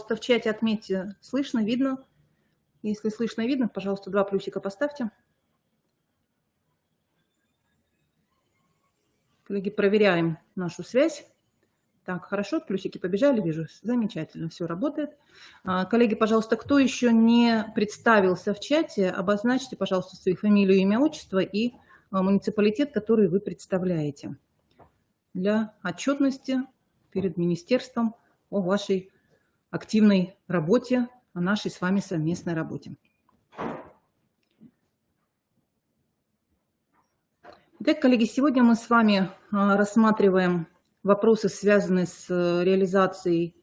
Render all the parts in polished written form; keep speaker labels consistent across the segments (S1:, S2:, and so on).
S1: пожалуйста, в чате отметьте, слышно, видно. Если слышно и видно, пожалуйста, 2 плюсика поставьте. Коллеги, проверяем нашу связь. Так, хорошо, плюсики побежали, вижу, замечательно, все работает. Коллеги, пожалуйста, кто еще не представился в чате, обозначьте, пожалуйста, свою фамилию, имя, отчество и муниципалитет, который вы представляете для отчетности перед министерством о вашей активной работе, о нашей с вами совместной работе. Итак, коллеги, сегодня мы с вами рассматриваем вопросы, связанные с реализацией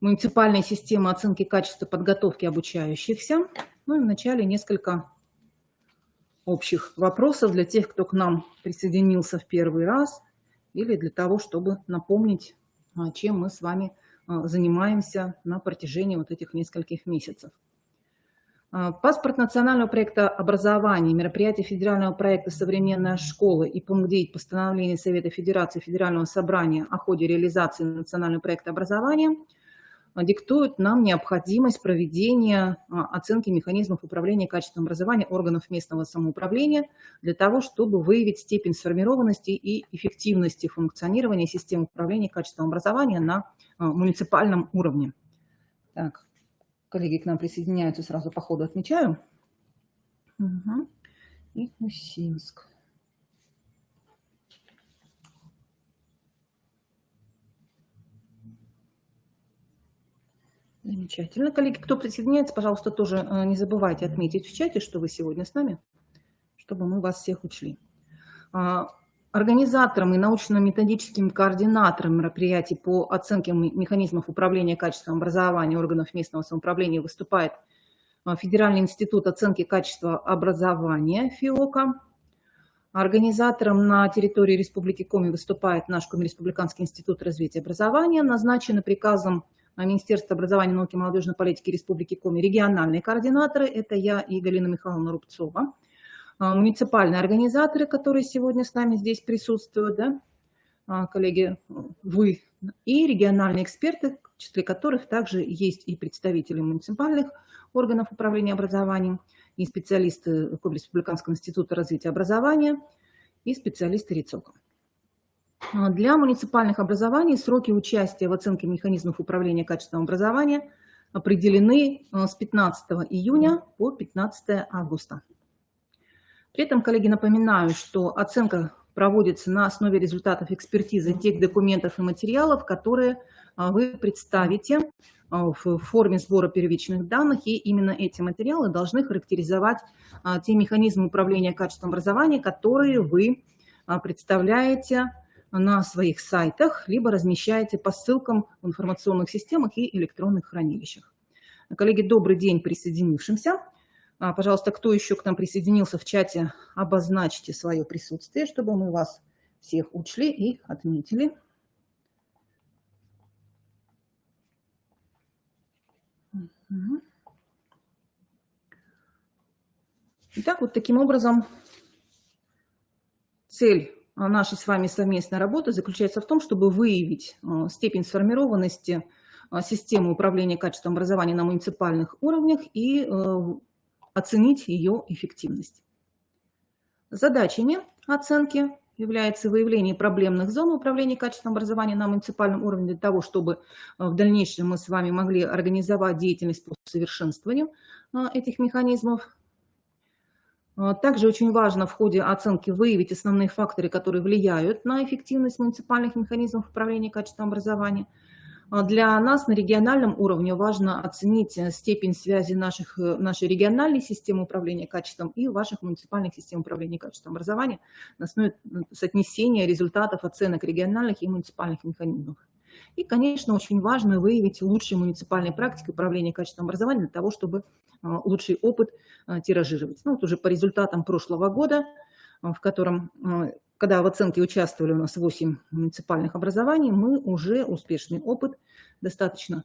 S1: муниципальной системы оценки качества подготовки обучающихся. Ну и вначале несколько общих вопросов для тех, кто к нам присоединился в первый раз, или для того, чтобы напомнить, чем мы с вами занимаемся на протяжении вот этих нескольких месяцев. Паспорт национального проекта образования, мероприятие федерального проекта «Современная школа» и пункт 9 постановления Совета Федерации Федерального собрания о ходе реализации национального проекта образования диктуют нам необходимость проведения оценки механизмов управления качеством образования органов местного самоуправления для того, чтобы выявить степень сформированности и эффективности функционирования системы управления качеством образования на муниципальном уровне. Так. Коллеги к нам присоединяются, сразу по ходу отмечаю. Угу. И Усинск. Замечательно. Коллеги, кто присоединяется, пожалуйста, тоже не забывайте отметить в чате, что вы сегодня с нами, чтобы мы вас всех учли. Организатором и научно-методическим координатором мероприятий по оценке механизмов управления качеством образования органов местного самоуправления выступает Федеральный институт оценки качества образования ФИОКа. Организатором на территории Республики Коми выступает наш Коми-республиканский институт развития образования, назначенный приказом Министерства образования, науки и молодежной политики Республики Коми региональные координаторы. Это я и Галина Михайловна Рубцова. Муниципальные организаторы, которые сегодня с нами здесь присутствуют, да, коллеги, вы, и региональные эксперты, в числе которых также есть и представители муниципальных органов управления образованием, и специалисты Республиканского института развития образования, и специалисты РИЦОКа. Для муниципальных образований сроки участия в оценке механизмов управления качеством образования определены с 15 июня по 15 августа. При этом, коллеги, напоминаю, что оценка проводится на основе результатов экспертизы тех документов и материалов, которые вы представите в форме сбора первичных данных, и именно эти материалы должны характеризовать те механизмы управления качеством образования, которые вы представляете на своих сайтах, либо размещаете по ссылкам в информационных системах и электронных хранилищах. Коллеги, добрый день присоединившимся. Пожалуйста, кто еще к нам присоединился в чате, обозначьте свое присутствие, чтобы мы вас всех учли и отметили. Итак, вот таким образом цель нашей с вами совместной работы заключается в том, чтобы выявить степень сформированности системы управления качеством образования на муниципальных уровнях и оценить ее эффективность. Задачами оценки является выявление проблемных зон управления качеством образования на муниципальном уровне для того, чтобы в дальнейшем мы с вами могли организовать деятельность по совершенствованию этих механизмов. Также очень важно в ходе оценки выявить основные факторы, которые влияют на эффективность муниципальных механизмов управления качеством образования. Для нас на региональном уровне важно оценить степень связи нашей региональной системы управления качеством и ваших муниципальных систем управления качеством образования на основе соотнесения результатов оценок региональных и муниципальных механизмов. И, конечно, очень важно выявить лучшие муниципальные практики управления качеством образования для того, чтобы лучший опыт тиражировать. Ну, вот уже по результатам прошлого года, в котором, когда в оценке участвовали у нас 8 муниципальных образований, мы уже успешный опыт достаточно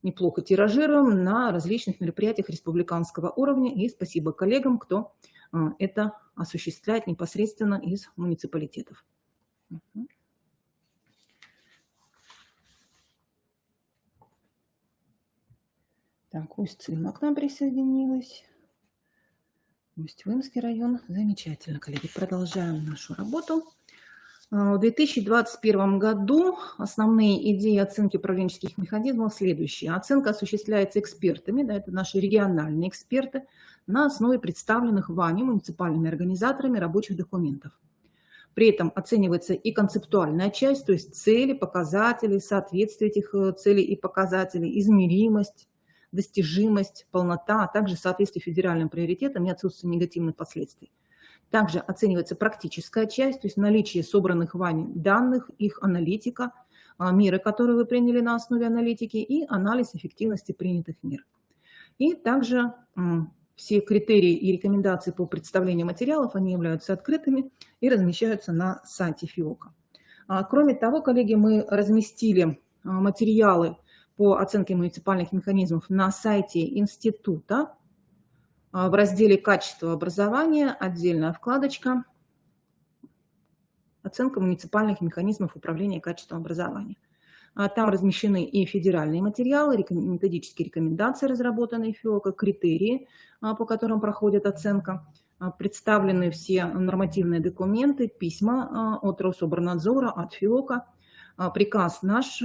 S1: неплохо тиражируем на различных мероприятиях республиканского уровня. И спасибо коллегам, кто это осуществляет непосредственно из муниципалитетов. Так, Усть-Цилима к нам присоединилась. Усть-Вымский район. Замечательно, коллеги. Продолжаем нашу работу. В 2021 году основные идеи оценки управленческих механизмов следующие. Оценка осуществляется экспертами, да, это наши региональные эксперты, на основе представленных вами муниципальными организаторами рабочих документов. При этом оценивается и концептуальная часть, то есть цели, показатели, соответствие этих целей и показателей, измеримость, достижимость, полнота, а также соответствие федеральным приоритетам и отсутствие негативных последствий. Также оценивается практическая часть, то есть наличие собранных вами данных, их аналитика, меры, которые вы приняли на основе аналитики, и анализ эффективности принятых мер. И также все критерии и рекомендации по представлению материалов, они являются открытыми и размещаются на сайте ФИОКа. Кроме того, коллеги, мы разместили материалы по оценке муниципальных механизмов на сайте института. В разделе «Качество образования» отдельная вкладочка «Оценка муниципальных механизмов управления качеством образования». Там размещены и федеральные материалы, методические рекомендации, разработанные ФИОКа, критерии, по которым проходит оценка. Представлены все нормативные документы, письма от Рособорнадзора, от ФИОКа, приказ наш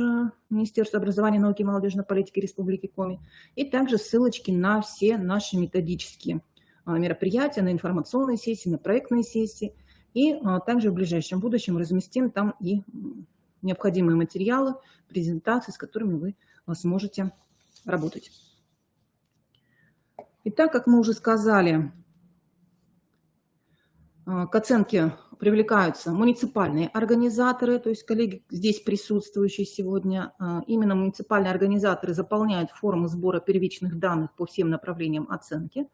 S1: Министерства образования, науки и молодежной политики Республики Коми, и также ссылочки на все наши методические мероприятия, на информационные сессии, на проектные сессии. И также в ближайшем будущем разместим там и необходимые материалы, презентации, с которыми вы сможете работать. Итак, как мы уже сказали, к оценке привлекаются муниципальные организаторы, то есть коллеги здесь присутствующие сегодня. Именно муниципальные организаторы заполняют форму сбора первичных данных по всем направлениям оценки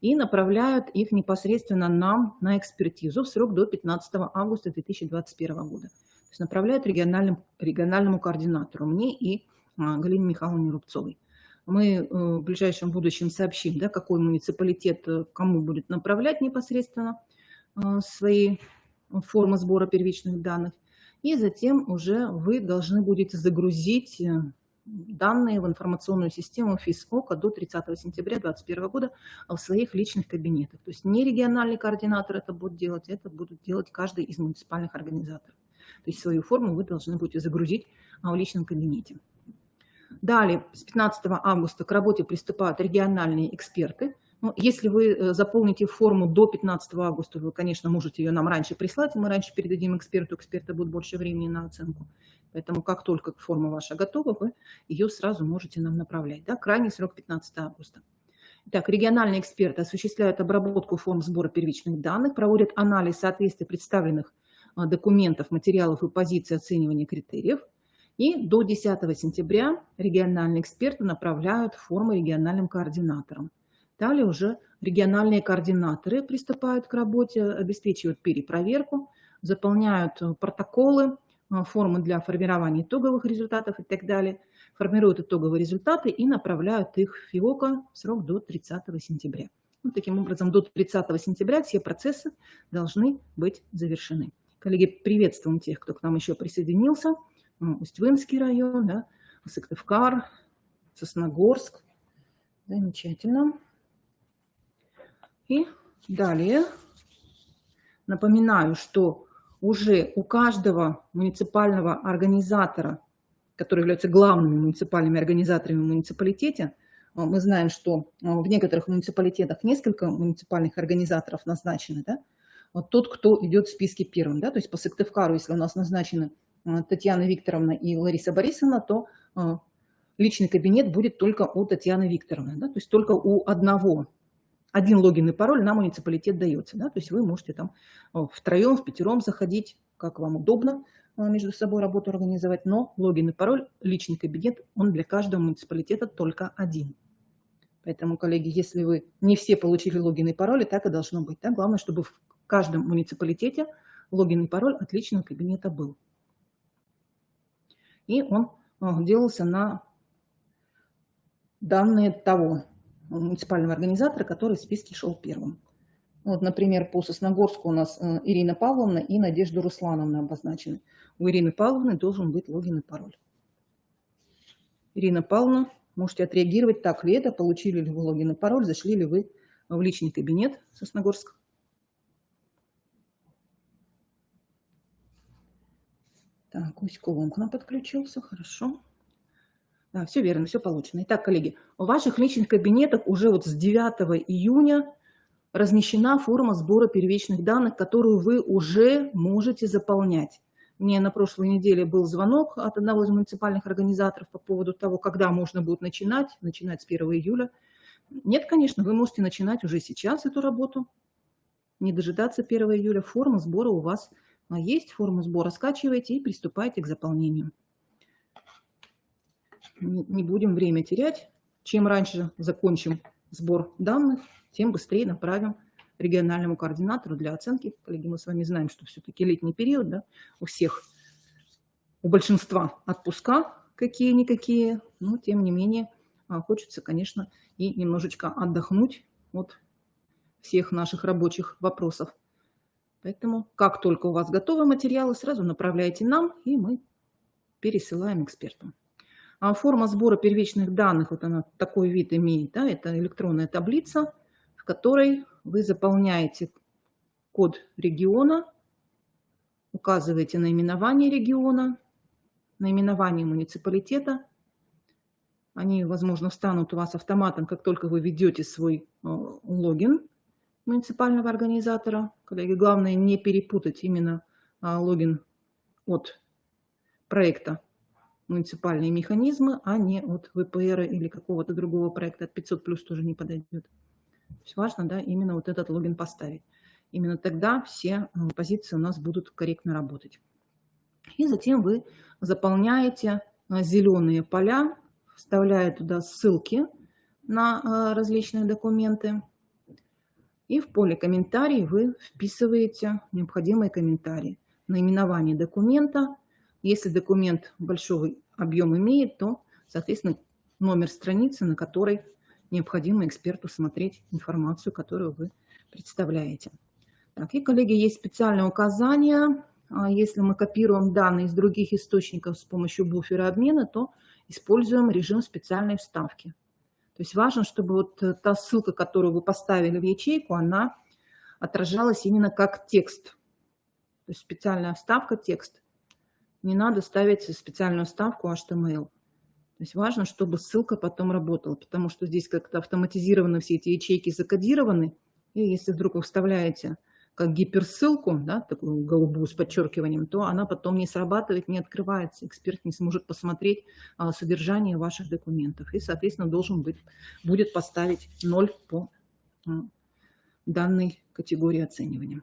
S1: и направляют их непосредственно нам на экспертизу в срок до 15 августа 2021 года. То есть направляют региональному координатору, мне и Галине Михайловне Рубцовой. Мы в ближайшем будущем сообщим, да, какой муниципалитет кому будет направлять непосредственно свои формы сбора первичных данных. И затем уже вы должны будете загрузить данные в информационную систему ФИСОКа до 30 сентября 2021 года в своих личных кабинетах. То есть не региональный координатор это будет делать, это будут делать каждый из муниципальных организаторов. То есть свою форму вы должны будете загрузить в личном кабинете. Далее, с 15 августа к работе приступают региональные эксперты. Ну, если вы заполните форму до 15 августа, вы, конечно, можете ее нам раньше прислать, и мы раньше передадим эксперту, эксперта будет больше времени на оценку. Поэтому как только форма ваша готова, вы ее сразу можете нам направлять. Да? Крайний срок 15 августа. Итак, региональные эксперты осуществляют обработку форм сбора первичных данных, проводят анализ соответствия представленных документов, материалов и позиций оценивания критериев. И до 10 сентября региональные эксперты направляют формы региональным координаторам. Далее уже региональные координаторы приступают к работе, обеспечивают перепроверку, заполняют протоколы, формы для формирования итоговых результатов и так далее, формируют итоговые результаты и направляют их в ФИОКа в срок до 30 сентября. Ну, таким образом, до 30 сентября все процессы должны быть завершены. Коллеги, приветствуем тех, кто к нам еще присоединился. Усть-Вымский район, да, Сыктывкар, Сосногорск. Замечательно. И далее напоминаю, что уже у каждого муниципального организатора, который является главными муниципальными организаторами в муниципалитете, мы знаем, что в некоторых муниципалитетах несколько муниципальных организаторов назначены, да? Вот тот, кто идет в списке первым, да? То есть по Сыктывкару, если у нас назначены Татьяна Викторовна и Лариса Борисовна, то личный кабинет будет только у Татьяны Викторовны, да? То есть только у одного. Один логин и пароль на муниципалитет дается. Да? То есть вы можете там втроем, впятером заходить, как вам удобно между собой работу организовать, но логин и пароль, личный кабинет, он для каждого муниципалитета только один. Поэтому, коллеги, если вы не все получили логин и пароль, так и должно быть. Да? Главное, чтобы в каждом муниципалитете логин и пароль от личного кабинета был. И он делался на данные того муниципального организатора, который в списке шел первым. Вот, например, по Сосногорску у нас Ирина Павловна и Надежда Руслановна обозначены. У Ирины Павловны должен быть логин и пароль. Ирина Павловна, можете отреагировать, так ли это, получили ли вы логин и пароль, зашли ли вы в личный кабинет Сосногорск. Так, Уськовым к нам подключился, хорошо. Да, все верно, все получено. Итак, коллеги, в ваших личных кабинетах уже вот с 9 июня размещена форма сбора первичных данных, которую вы уже можете заполнять. Мне на прошлой неделе был звонок от одного из муниципальных организаторов по поводу того, когда можно будет начинать с 1 июля. Нет, конечно, вы можете начинать уже сейчас эту работу, не дожидаться 1 июля. Форма сбора у вас есть, форму сбора скачивайте и приступайте к заполнению. Не будем время терять. Чем раньше закончим сбор данных, тем быстрее направим региональному координатору для оценки. Коллеги, мы с вами знаем, что все-таки летний период, да, у всех, у большинства отпуска какие-никакие, но тем не менее хочется, конечно, и немножечко отдохнуть от всех наших рабочих вопросов. Поэтому, как только у вас готовы материалы, сразу направляйте нам, и мы пересылаем экспертам. А форма сбора первичных данных, вот она такой вид имеет, да, это электронная таблица, в которой вы заполняете код региона, указываете наименование региона, наименование муниципалитета. Они, возможно, встанут у вас автоматом, как только вы введете свой логин муниципального организатора. Коллеги, главное не перепутать именно логин от проекта муниципальные механизмы, а не от ВПР или какого-то другого проекта. От 500+ тоже не подойдет. То есть важно, да, именно вот этот логин поставить. Именно тогда все позиции у нас будут корректно работать. И затем вы заполняете зеленые поля, вставляя туда ссылки на различные документы. И в поле «Комментарий» вы вписываете необходимые комментарии. Наименование документа. Если документ большой объем имеет, то, соответственно, номер страницы, на которой необходимо эксперту смотреть информацию, которую вы представляете. Так, и, коллеги, есть специальное указание. Если мы копируем данные из других источников с помощью буфера обмена, то используем режим специальной вставки. То есть важно, чтобы вот та ссылка, которую вы поставили в ячейку, она отражалась именно как текст. То есть специальная вставка текст. Не надо ставить специальную вставку HTML. То есть важно, чтобы ссылка потом работала, потому что здесь как-то автоматизированы все эти ячейки, закодированы. И если вдруг вы вставляете как гиперссылку, да, такую голубую с подчеркиванием, то она потом не срабатывает, не открывается. Эксперт не сможет посмотреть содержание ваших документов. И, соответственно, будет поставить 0 по данной категории оценивания.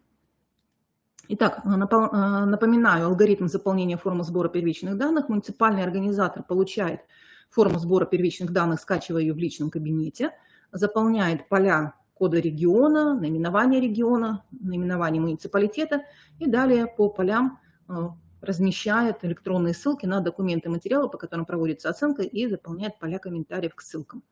S1: Итак, напоминаю, алгоритм заполнения формы сбора первичных данных. Муниципальный организатор получает форму сбора первичных данных, скачивая ее в личном кабинете, заполняет поля кода региона, наименование муниципалитета и далее по полям размещает электронные ссылки на документы и материалы, по которым проводится оценка, и заполняет поля комментариев к ссылкам.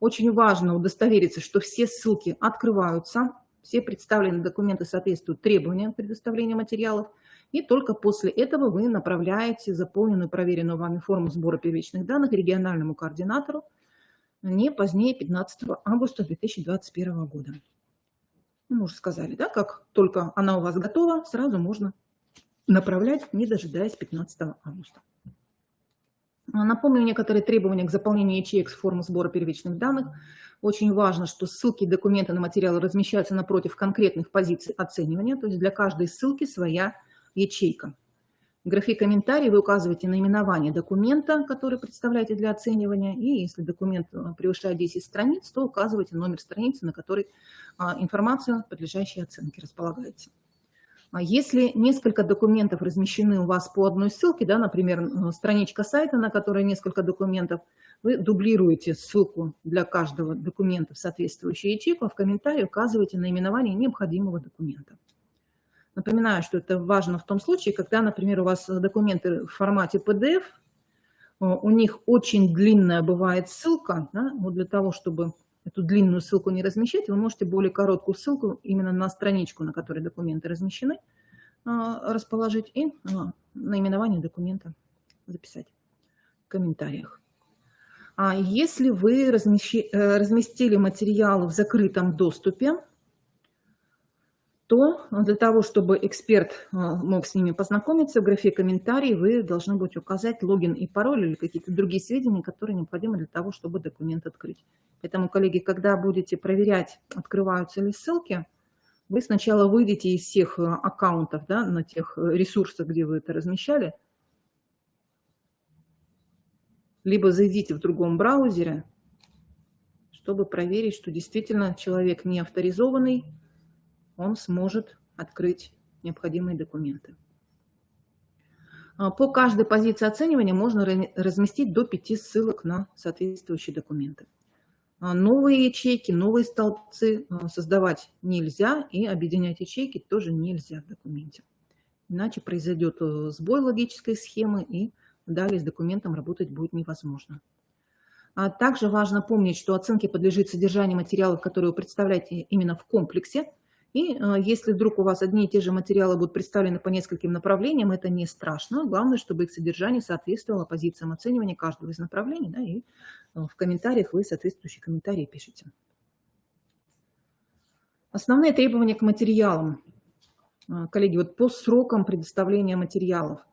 S1: Очень важно удостовериться, что все ссылки открываются, все представленные документы соответствуют требованиям предоставления материалов, и только после этого вы направляете заполненную, проверенную вами форму сбора первичных данных региональному координатору не позднее 15 августа 2021 года. Мы уже сказали, да, как только она у вас готова, сразу можно направлять, не дожидаясь 15 августа. Напомню некоторые требования к заполнению ячеек с формы сбора первичных данных. Очень важно, что ссылки и документы на материалы размещаются напротив конкретных позиций оценивания, то есть для каждой ссылки своя ячейка. В графе «Комментарий» вы указываете наименование документа, который представляете для оценивания, и если документ превышает 10 страниц, то указываете номер страницы, на которой информация, подлежащая оценке, располагается. Если несколько документов размещены у вас по одной ссылке, да, например, страничка сайта, на которой несколько документов, вы дублируете ссылку для каждого документа в соответствующую ячейку, а в комментарии указываете наименование необходимого документа. Напоминаю, что это важно в том случае, когда, например, у вас документы в формате PDF, у них очень длинная бывает ссылка, да, вот для того, чтобы эту длинную ссылку не размещать, вы можете более короткую ссылку именно на страничку, на которой документы размещены, расположить и наименование документа записать в комментариях. А если вы разместили материалы в закрытом доступе, то для того, чтобы эксперт мог с ними познакомиться, в графе «Комментарии» вы должны будете указать логин и пароль или какие-то другие сведения, которые необходимы для того, чтобы документ открыть. Поэтому, коллеги, когда будете проверять, открываются ли ссылки, вы сначала выйдете из всех аккаунтов, да, на тех ресурсах, где вы это размещали, либо зайдите в другом браузере, чтобы проверить, что действительно человек не авторизованный, он сможет открыть необходимые документы. По каждой позиции оценивания можно разместить до 5 ссылок на соответствующие документы. Новые ячейки, новые столбцы создавать нельзя, и объединять ячейки тоже нельзя в документе. Иначе произойдет сбой логической схемы, и далее с документом работать будет невозможно. Также важно помнить, что оценке подлежит содержание материалов, которые вы представляете именно в комплексе. И если вдруг у вас одни и те же материалы будут представлены по нескольким направлениям, это не страшно. Главное, чтобы их содержание соответствовало позициям оценивания каждого из направлений. Да, и в комментариях вы соответствующие комментарии пишете. Основные требования к материалам. Коллеги, вот по срокам предоставления материалов.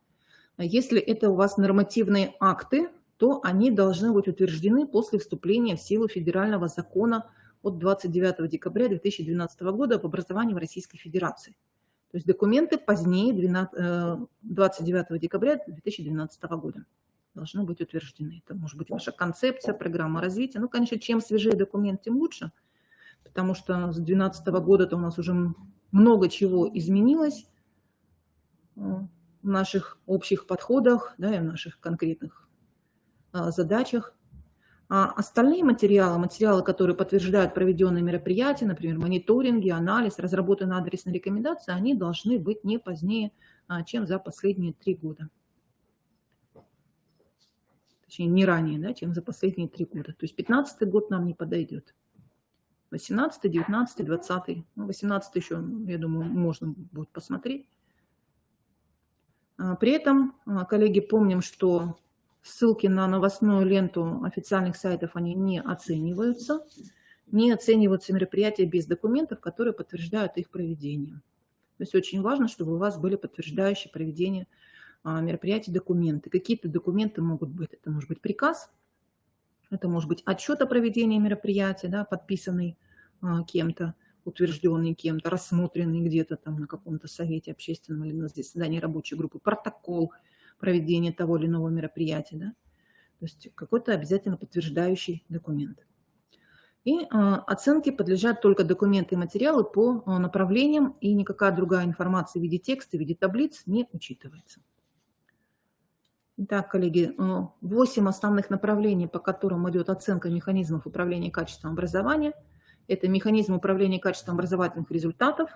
S1: Если это у вас нормативные акты, то они должны быть утверждены после вступления в силу федерального закона от 29 декабря 2012 года об образовании в Российской Федерации. То есть документы позднее 29 декабря 2012 года должны быть утверждены. Это может быть ваша концепция, программа развития. Ну, конечно, чем свежее документ, тем лучше, потому что с 2012 года-то у нас уже много чего изменилось в наших общих подходах, да, и в наших конкретных задачах. А остальные материалы, которые подтверждают проведенные мероприятия, например, мониторинги, анализ, разработанные адресные рекомендации, они должны быть не позднее, чем за последние 3 года. Точнее, не ранее, да, чем за последние 3 года. То есть 2015 год нам не подойдет. 18, 19, 20. Ну, 18 еще, я думаю, можно будет посмотреть. При этом, коллеги, помним, что ссылки на новостную ленту официальных сайтов, они не оцениваются. Не оцениваются мероприятия без документов, которые подтверждают их проведение. То есть очень важно, чтобы у вас были подтверждающие проведение мероприятий документы. Какие-то документы могут быть. Это может быть приказ, это может быть отчет о проведении мероприятия, да, подписанный кем-то, утвержденный кем-то, рассмотренный где-то там на каком-то совете общественном или на заседании рабочей группы, протокол проведения того или иного мероприятия. Да? То есть какой-то обязательно подтверждающий документ. И оценке подлежат только документы и материалы по направлениям, и никакая другая информация в виде текста, в виде таблиц не учитывается. Итак, коллеги, 8 основных направлений, по которым идет оценка механизмов управления качеством образования. Это механизм управления качеством образовательных результатов,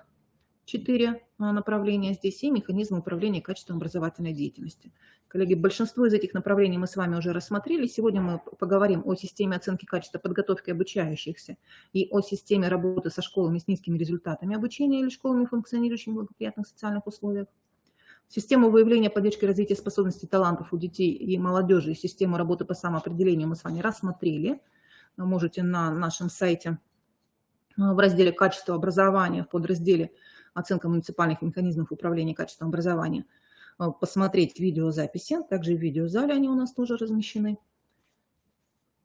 S1: 4 направления здесь, и механизм управления качеством образовательной деятельности. Коллеги, большинство из этих направлений мы с вами уже рассмотрели. Сегодня мы поговорим о системе оценки качества подготовки обучающихся и о системе работы со школами с низкими результатами обучения или школами, функционирующими в благоприятных социальных условиях. Систему выявления, поддержки и развития способностей и талантов у детей и молодежи и систему работы по самоопределению мы с вами рассмотрели. Вы можете на нашем сайте в разделе «Качество образования» в подразделе «Оценка муниципальных механизмов управления качеством образования» посмотреть видеозаписи. Также в видеозале они у нас тоже размещены.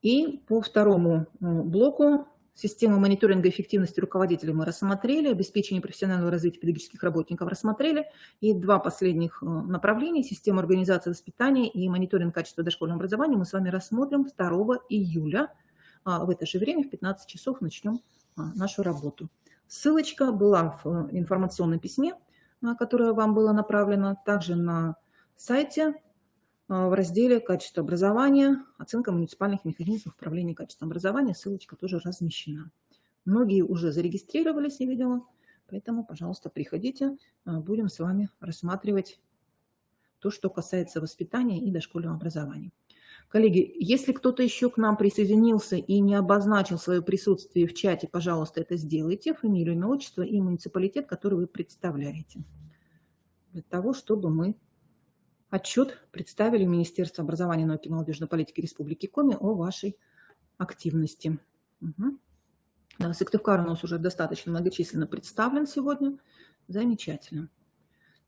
S1: И по второму блоку систему мониторинга эффективности руководителей мы рассмотрели, обеспечение профессионального развития педагогических работников рассмотрели. И 2 последних направления, систему организации воспитания и мониторинг качества дошкольного образования мы с вами рассмотрим 2 июля. В это же время в 15 часов начнем нашу работу. Ссылочка была в информационном письме, которое вам было направлено, также на сайте в разделе «Качество образования. Оценка муниципальных механизмов управления качеством образования». Ссылочка тоже размещена. Многие уже зарегистрировались, я видела, поэтому, пожалуйста, приходите, будем с вами рассматривать то, что касается воспитания и дошкольного образования. Коллеги, если кто-то еще к нам присоединился и не обозначил свое присутствие в чате, пожалуйста, это сделайте, фамилию, имя, отчество и муниципалитет, который вы представляете, для того, чтобы мы отчет представили в Министерство образования, науки и молодежной политики Республики Коми о вашей активности. Мгм. Да, Сыктывкар у нас уже достаточно многочисленно представлен сегодня. Замечательно.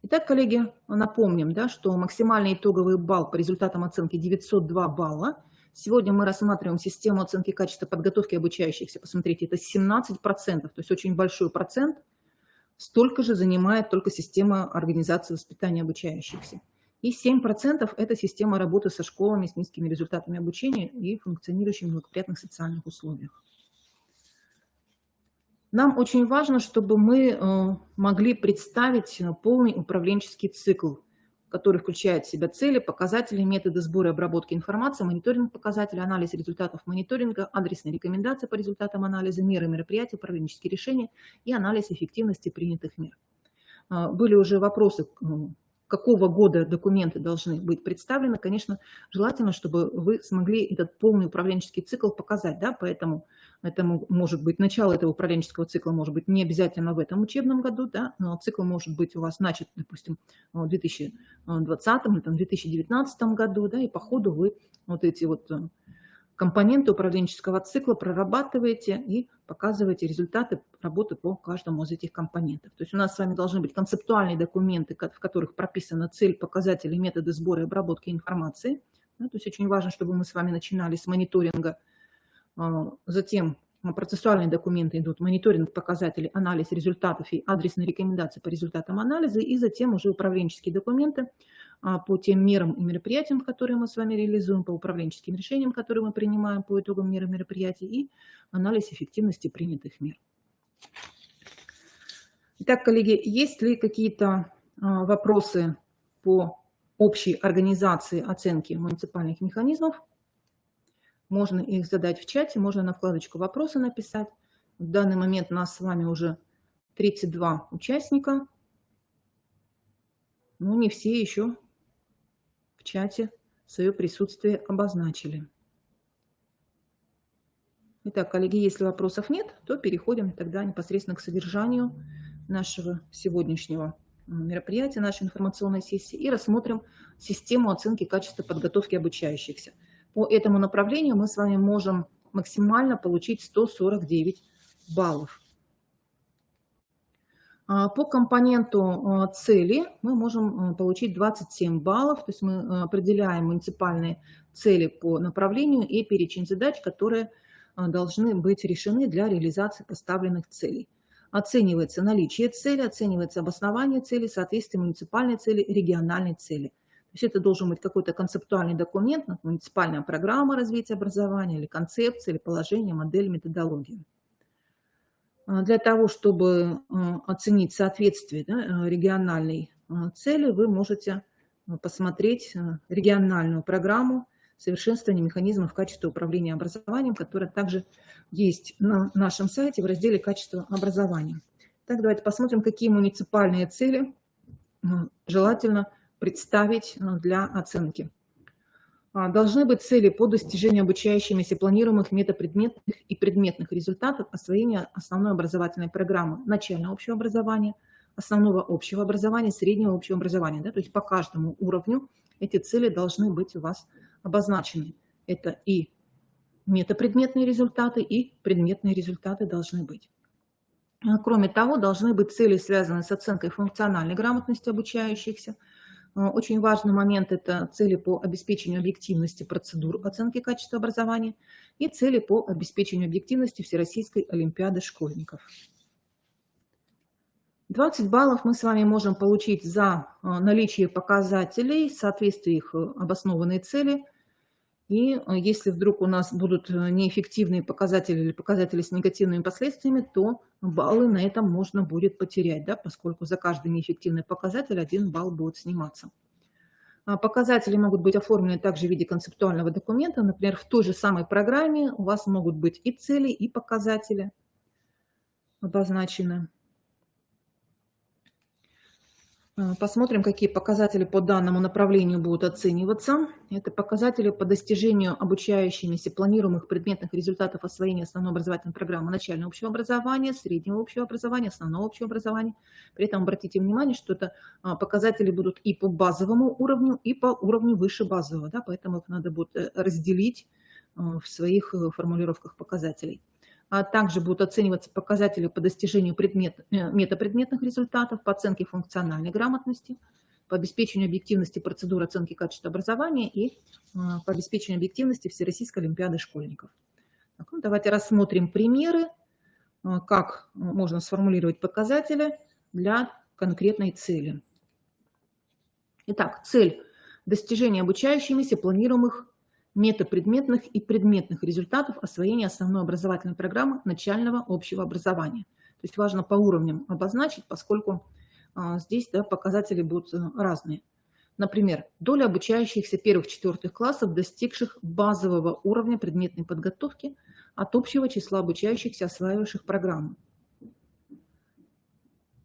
S1: Итак, коллеги, напомним, да, что максимальный итоговый балл по результатам оценки 902 балла. Сегодня мы рассматриваем систему оценки качества подготовки обучающихся. Посмотрите, это 17%, то есть очень большой процент. Столько же занимает только система организации воспитания обучающихся. И 7% – это система работы со школами с низкими результатами обучения и функционирующими в благоприятных социальных условиях. Нам очень важно, чтобы мы могли представить полный управленческий цикл, который включает в себя цели, показатели, методы сбора и обработки информации, мониторинг показателей, анализ результатов мониторинга, адресные рекомендации по результатам анализа, меры мероприятий, управленческие решения и анализ эффективности принятых мер. Были уже вопросы, какого года документы должны быть представлены. Конечно, желательно, чтобы вы смогли этот полный управленческий цикл показать, да, поэтому это может быть начало этого управленческого цикла, может быть не обязательно в этом учебном году, да, но цикл может быть у вас начат, допустим, в 2020 или 2019 году, да, и по ходу вы вот эти вот компоненты управленческого цикла прорабатываете и показываете результаты работы по каждому из этих компонентов. То есть у нас с вами должны быть концептуальные документы, в которых прописана цель, показатели, методы сбора и обработки информации. То есть очень важно, чтобы мы с вами начинали с мониторинга, затем процессуальные документы идут, мониторинг показателей, анализ результатов и адресные рекомендации по результатам анализа, и затем уже управленческие документы по тем мерам и мероприятиям, которые мы с вами реализуем, по управленческим решениям, которые мы принимаем по итогам мер и мероприятий, и анализ эффективности принятых мер. Итак, коллеги, есть ли какие-то вопросы по общей организации оценки муниципальных механизмов? Можно их задать в чате, можно на вкладочку «Вопросы» написать. В данный момент у нас с вами уже 32 участника, но не все еще в чате свое присутствие обозначили. Итак, коллеги, если вопросов нет, то переходим тогда непосредственно к содержанию нашего сегодняшнего мероприятия, нашей информационной сессии, и рассмотрим систему оценки качества подготовки обучающихся. По этому направлению мы с вами можем максимально получить 149 баллов. По компоненту цели мы можем получить 27 баллов, то есть мы определяем муниципальные цели по направлению и перечень задач, которые должны быть решены для реализации поставленных целей. Оценивается наличие цели, оценивается обоснование цели, соответствие муниципальной цели, региональной цели. То есть это должен быть какой-то концептуальный документ, муниципальная программа развития образования, или концепция, или положение, модель, методология. Для того, чтобы оценить соответствие, да, региональной цели, вы можете посмотреть региональную программу совершенствования механизмов качества управления образованием, которая также есть на нашем сайте в разделе «Качество образования». Так, давайте посмотрим, какие муниципальные цели желательно представить для оценки. Должны быть цели по достижению обучающимися планируемых метапредметных и предметных результатов освоения основной образовательной программы начального общего образования, основного общего образования, среднего общего образования. Да, то есть по каждому уровню эти цели должны быть у вас обозначены. Это и метапредметные результаты, и предметные результаты должны быть. Кроме того, должны быть цели, связанные с оценкой функциональной грамотности обучающихся. Очень важный момент – это цели по обеспечению объективности процедур оценки качества образования и цели по обеспечению объективности Всероссийской олимпиады школьников. 20 баллов мы с вами можем получить за наличие показателей, соответствие их обоснованной цели. И если вдруг у нас будут неэффективные показатели или показатели с негативными последствиями, то баллы на этом можно будет потерять, да, поскольку за каждый неэффективный показатель 1 балл будет сниматься. Показатели могут быть оформлены также в виде концептуального документа. Например, в той же самой программе у вас могут быть и цели, и показатели обозначены. Посмотрим, какие показатели по данному направлению будут оцениваться. Это показатели по достижению обучающимися планируемых предметных результатов освоения основной образовательной программы начального общего образования, среднего общего образования, основного общего образования. При этом обратите внимание, что это показатели будут и по базовому уровню, и по уровню выше базового, да, поэтому их надо будет разделить в своих формулировках показателей. А также будут оцениваться показатели по достижению метапредметных результатов, по оценке функциональной грамотности, по обеспечению объективности процедур оценки качества образования и по обеспечению объективности Всероссийской олимпиады школьников. Так, ну, давайте рассмотрим примеры, как можно сформулировать показатели для конкретной цели. Итак, цель – достижение обучающимися планируемых метапредметных и предметных результатов освоения основной образовательной программы начального общего образования. То есть важно по уровням обозначить, поскольку здесь, да, показатели будут разные. Например, доля обучающихся первых-четвертых классов, достигших базового уровня предметной подготовки от общего числа обучающихся, осваивающих программу.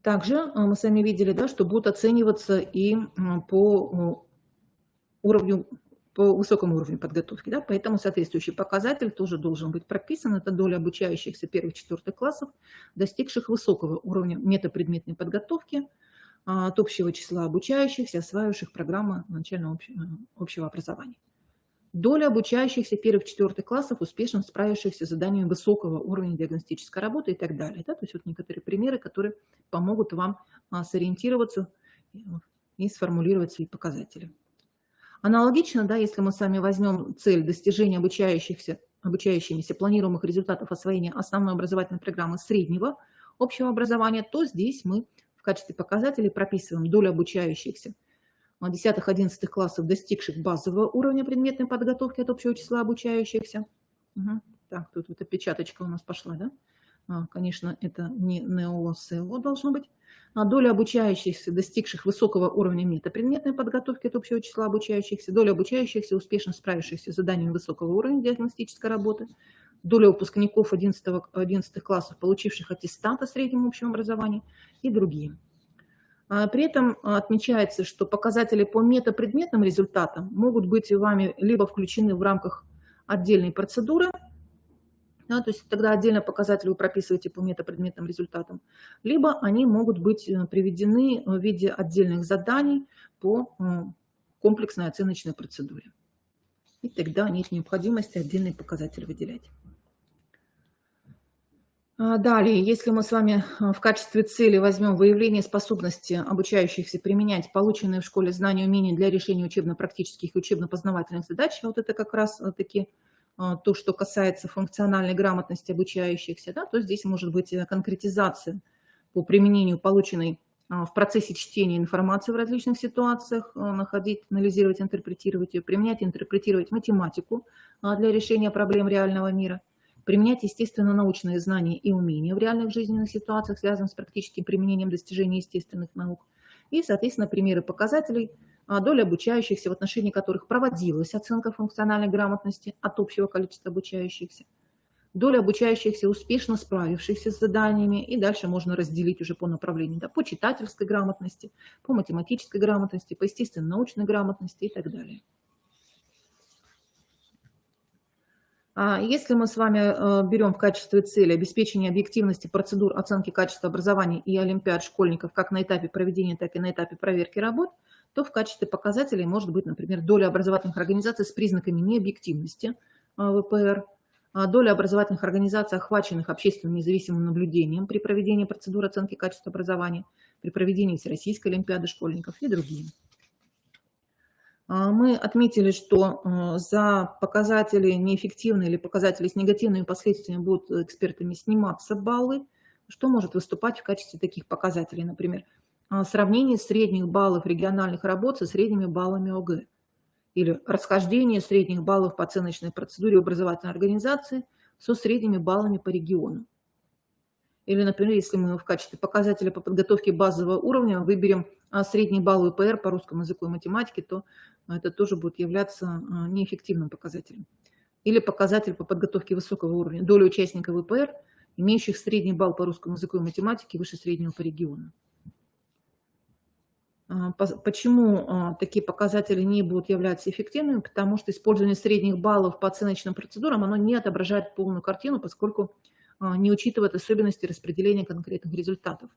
S1: Также мы с вами видели, да, что будут оцениваться и по высокому уровню подготовки, да, поэтому соответствующий показатель тоже должен быть прописан. Это доля обучающихся первых-четвертых классов, достигших высокого уровня метапредметной подготовки от общего числа обучающихся, осваивающих программы начального общего образования. Доля обучающихся первых-четвертых классов, успешно справившихся с заданиями высокого уровня диагностической работы и так далее. Да? То есть вот некоторые примеры, которые помогут вам сориентироваться и сформулировать свои показатели. Аналогично, да, если мы с вами возьмем цель достижения обучающимися планируемых результатов освоения основной образовательной программы среднего общего образования, то здесь мы в качестве показателей прописываем долю обучающихся 10-11 классов, достигших базового уровня предметной подготовки от общего числа обучающихся. Так, тут вот опечаточка у нас пошла, да? Конечно, это не НЕО, СЭО должно быть. Доля обучающихся, достигших высокого уровня метапредметной подготовки от общего числа обучающихся, доля обучающихся, успешно справившихся с заданиями высокого уровня диагностической работы, доля выпускников 11 классов, получивших аттестат о среднем общем образовании и другие. При этом отмечается, что показатели по метапредметным результатам могут быть вами либо включены в рамках отдельной процедуры, да, то есть тогда отдельно показатели вы прописываете по метапредметным результатам, либо они могут быть приведены в виде отдельных заданий по комплексной оценочной процедуре. И тогда нет необходимости отдельные показатели выделять. Далее, если мы с вами в качестве цели возьмем выявление способности обучающихся применять полученные в школе знания и умения для решения учебно-практических и учебно-познавательных задач, вот это как раз таки то, что касается функциональной грамотности обучающихся, да, то здесь может быть конкретизация по применению полученной в процессе чтения информации в различных ситуациях, находить, анализировать, интерпретировать ее, применять, интерпретировать математику для решения проблем реального мира, применять естественно-научные знания и умения в реальных жизненных ситуациях, связанных с практическим применением достижений естественных наук, и, соответственно, примеры показателей, доля обучающихся, в отношении которых проводилась оценка функциональной грамотности от общего количества обучающихся, доля обучающихся, успешно справившихся с заданиями, и дальше можно разделить уже по направлению, да, по читательской грамотности, по математической грамотности, по естественно-научной грамотности и так далее. Если мы с вами берем в качестве цели обеспечение объективности процедур оценки качества образования и олимпиад школьников как на этапе проведения, так и на этапе проверки работ, то в качестве показателей может быть, например, доля образовательных организаций с признаками необъективности ВПР, доля образовательных организаций, охваченных общественным независимым наблюдением при проведении процедуры оценки качества образования, при проведении Всероссийской олимпиады школьников и другие. Мы отметили, что за показатели неэффективные или показатели с негативными последствиями будут экспертами сниматься баллы, что может выступать в качестве таких показателей, например, сравнение средних баллов региональных работ со средними баллами ОГЭ или расхождение средних баллов по оценочной процедуре образовательной организации со средними баллами по региону. Или, например, если мы в качестве показателя по подготовке базового уровня выберем средний балл ВПР по русскому языку и математике, то это тоже будет являться неэффективным показателем. Или показатель по подготовке высокого уровня, доля участников ВПР, имеющих средний балл по русскому языку и математике выше среднего по региону. Почему такие показатели не будут являться эффективными? Потому что использование средних баллов по оценочным процедурам, оно не отображает полную картину, поскольку не учитывает особенности распределения конкретных результатов.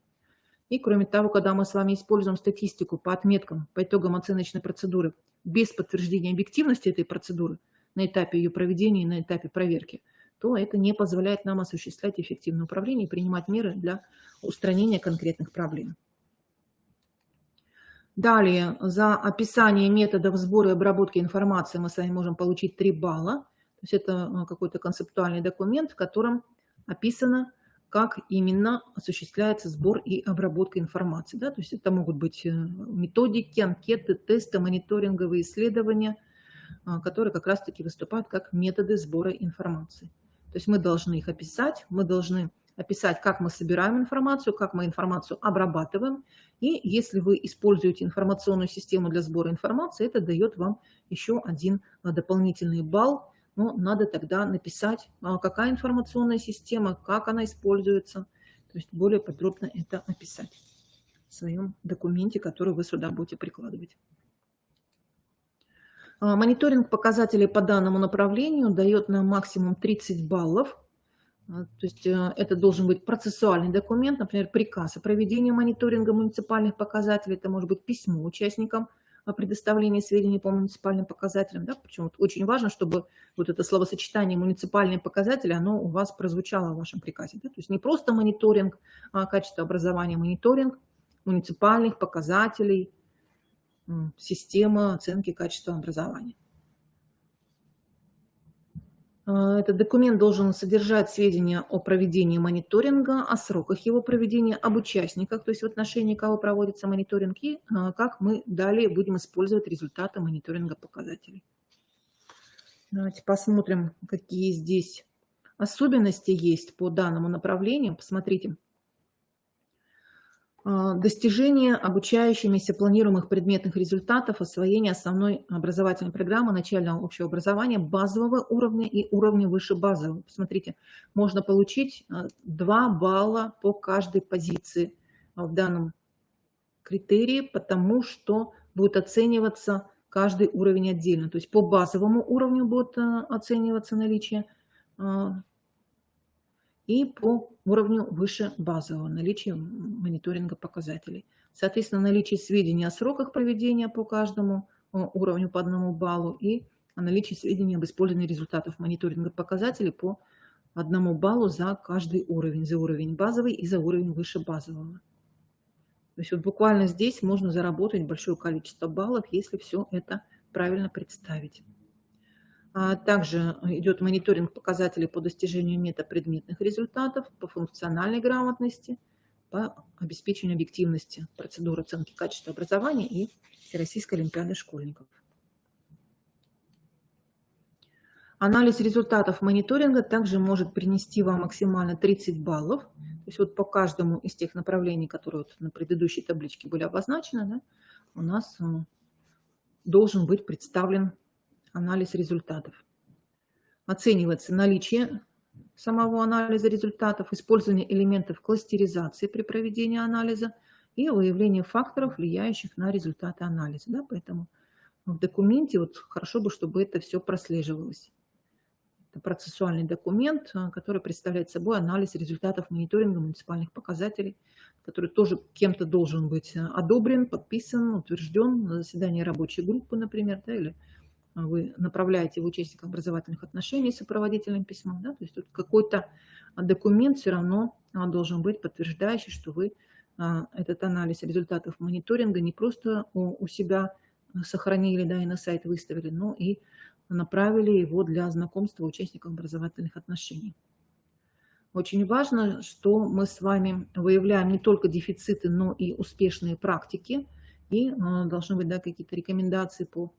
S1: И кроме того, когда мы с вами используем статистику по отметкам, по итогам оценочной процедуры без подтверждения объективности этой процедуры на этапе ее проведения и на этапе проверки, то это не позволяет нам осуществлять эффективное управление и принимать меры для устранения конкретных проблем. Далее, за описание методов сбора и обработки информации мы с вами можем получить 3 балла. То есть это какой-то концептуальный документ, в котором описано, как именно осуществляется сбор и обработка информации. Да? То есть это могут быть методики, анкеты, тесты, мониторинговые исследования, которые как раз-таки выступают как методы сбора информации. То есть мы должны их описать, мы должны описать, как мы собираем информацию, как мы информацию обрабатываем. И если вы используете информационную систему для сбора информации, это дает вам еще один дополнительный балл. Но надо тогда написать, какая информационная система, как она используется. То есть более подробно это описать в своем документе, который вы сюда будете прикладывать. Мониторинг показателей по данному направлению дает нам максимум 30 баллов. То есть это должен быть процессуальный документ, например, приказ о проведении мониторинга муниципальных показателей. Это может быть письмо участникам о предоставлении сведений по муниципальным показателям. Да? Причем вот очень важно, чтобы вот это словосочетание «муниципальные показатели» оно у вас прозвучало в вашем приказе. Да? То есть не просто мониторинг качества образования, мониторинг муниципальных показателей, система оценки качества образования. Этот документ должен содержать сведения о проведении мониторинга, о сроках его проведения, об участниках, то есть в отношении кого проводится мониторинг, и как мы далее будем использовать результаты мониторинга показателей. Давайте посмотрим, какие здесь особенности есть по данному направлению. Посмотрите. Достижение обучающимися планируемых предметных результатов освоения основной образовательной программы начального общего образования базового уровня и уровня выше базового. Посмотрите, можно получить 2 балла по каждой позиции в данном критерии, потому что будет оцениваться каждый уровень отдельно. То есть по базовому уровню будет оцениваться наличие и по уровню выше базового наличия мониторинга показателей. Соответственно, наличие сведений о сроках проведения по каждому уровню по 1 баллу и наличие сведений об использовании результатов мониторинга показателей по 1 баллу за каждый уровень, за уровень базовый и за уровень выше базового. То есть вот буквально здесь можно заработать большое количество баллов, если все это правильно представить. Также идет мониторинг показателей по достижению метапредметных результатов, по функциональной грамотности, по обеспечению объективности процедуры оценки качества образования и Всероссийской олимпиады школьников. Анализ результатов мониторинга также может принести вам максимально 30 баллов. То есть вот по каждому из тех направлений, которые вот на предыдущей табличке были обозначены, да, у нас должен быть представлен анализ результатов. Оценивается наличие самого анализа результатов, использование элементов кластеризации при проведении анализа и выявление факторов, влияющих на результаты анализа. Да? Поэтому в документе вот хорошо бы, чтобы это все прослеживалось. Это процессуальный документ, который представляет собой анализ результатов мониторинга муниципальных показателей, который тоже кем-то должен быть одобрен, подписан, утвержден на заседании рабочей группы, например, да, или вы направляете его участникам образовательных отношений сопроводительным письмом. Да? То есть тут какой-то документ все равно должен быть подтверждающий, что вы этот анализ результатов мониторинга не просто у себя сохранили, да, и на сайт выставили, но и направили его для знакомства участников образовательных отношений. Очень важно, что мы с вами выявляем не только дефициты, но и успешные практики, и должны быть, да, какие-то рекомендации по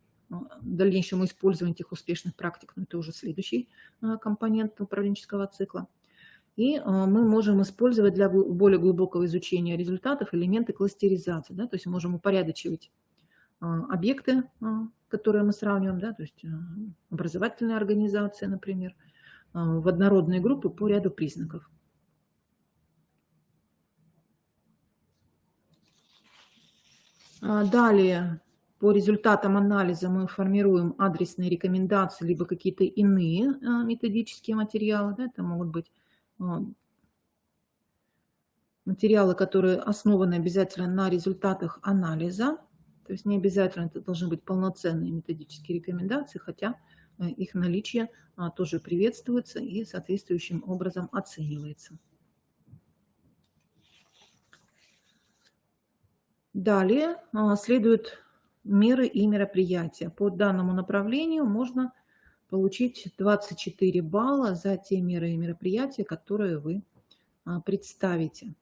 S1: дальнейшему использованию этих успешных практик. Но это уже следующий компонент управленческого цикла. И мы можем использовать для более глубокого изучения результатов элементы кластеризации. Да? То есть мы можем упорядочивать объекты, которые мы сравниваем, да? То есть образовательные организации, например, в однородные группы по ряду признаков. Далее, по результатам анализа мы формируем адресные рекомендации, либо какие-то иные методические материалы. Да, это могут быть а, материалы, которые основаны обязательно на результатах анализа. То есть не обязательно это должны быть полноценные методические рекомендации, хотя их наличие тоже приветствуется и соответствующим образом оценивается. Далее следуют меры и мероприятия. По данному направлению можно получить 24 балла за те меры и мероприятия, которые вы представите.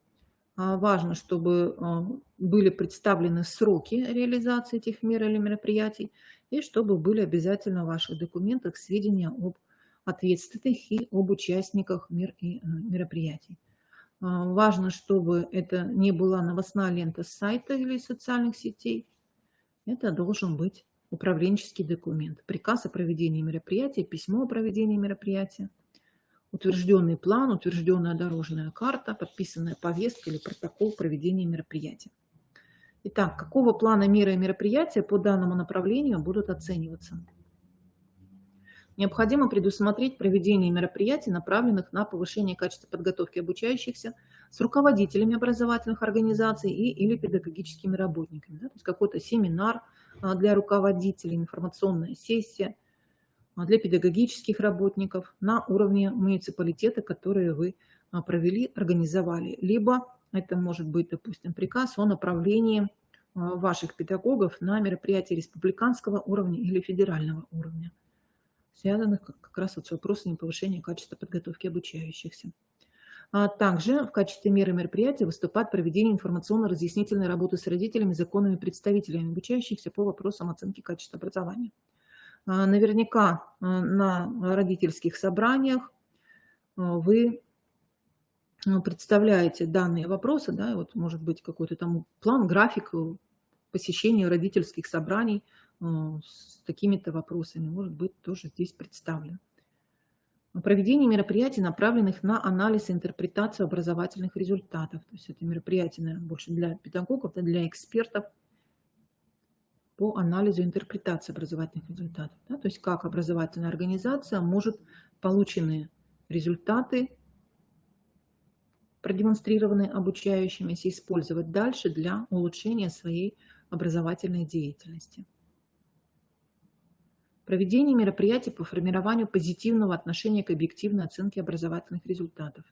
S1: Важно, чтобы были представлены сроки реализации этих мер или мероприятий, и чтобы были обязательно в ваших документах сведения об ответственных и об участниках мер и мероприятий. Важно, чтобы это не была новостная лента с сайта или из социальных сетей. Это должен быть управленческий документ. Приказ о проведении мероприятия, письмо о проведении мероприятия, утвержденный план, утвержденная дорожная карта, подписанная повестка или протокол проведения мероприятия. Итак, какого плана меры и мероприятия по данному направлению будут оцениваться? Необходимо предусмотреть проведение мероприятий, направленных на повышение качества подготовки обучающихся с руководителями образовательных организаций или педагогическими работниками. Да, то есть какой-то семинар для руководителей, информационная сессия для педагогических работников на уровне муниципалитета, которые вы провели, организовали. Либо это может быть, допустим, приказ о направлении ваших педагогов на мероприятия республиканского уровня или федерального уровня, связанных как раз с вопросами повышения качества подготовки обучающихся. Также в качестве меры мероприятия выступает проведение информационно-разъяснительной работы с родителями, законными представителями обучающихся по вопросам оценки качества образования. Наверняка на родительских собраниях вы представляете данные вопросы, да, вот может быть какой-то там план, график посещения родительских собраний с такими-то вопросами, может быть, тоже здесь представлен. Проведение мероприятий, направленных на анализ и интерпретацию образовательных результатов. То есть это мероприятия, наверное, больше для педагогов, для экспертов по анализу и интерпретации образовательных результатов. Да? То есть как образовательная организация может полученные результаты, продемонстрированные обучающимися, использовать дальше для улучшения своей образовательной деятельности. Проведение мероприятий по формированию позитивного отношения к объективной оценке образовательных результатов.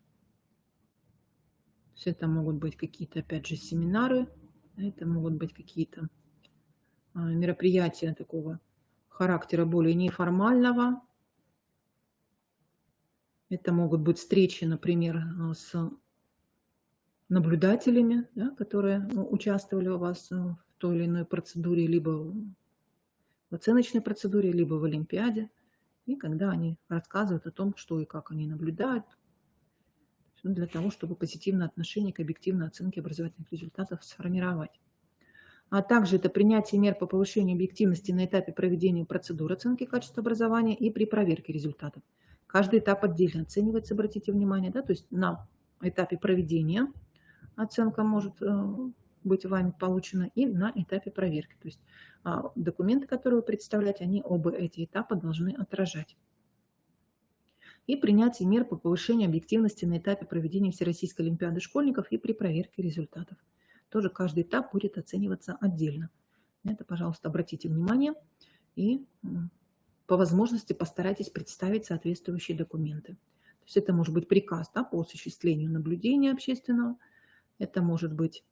S1: Все это могут быть какие-то, опять же, семинары, это могут быть какие-то мероприятия такого характера более неформального. Это могут быть встречи, например, с наблюдателями, да, которые участвовали у вас в той или иной процедуре, либо в оценочной процедуре, либо в олимпиаде, и когда они рассказывают о том, что и как они наблюдают, для того, чтобы позитивное отношение к объективной оценке образовательных результатов сформировать. А также это принятие мер по повышению объективности на этапе проведения процедуры оценки качества образования и при проверке результатов. Каждый этап отдельно оценивается, обратите внимание, да, то есть на этапе проведения оценка может быть вами получена и на этапе проверки. То есть документы, которые вы представляете, они оба эти этапа должны отражать. И принятие мер по повышению объективности на этапе проведения Всероссийской олимпиады школьников и при проверке результатов. Тоже каждый этап будет оцениваться отдельно. На это, пожалуйста, обратите внимание и по возможности постарайтесь представить соответствующие документы. То есть это может быть приказ, да, по осуществлению наблюдения общественного, это может быть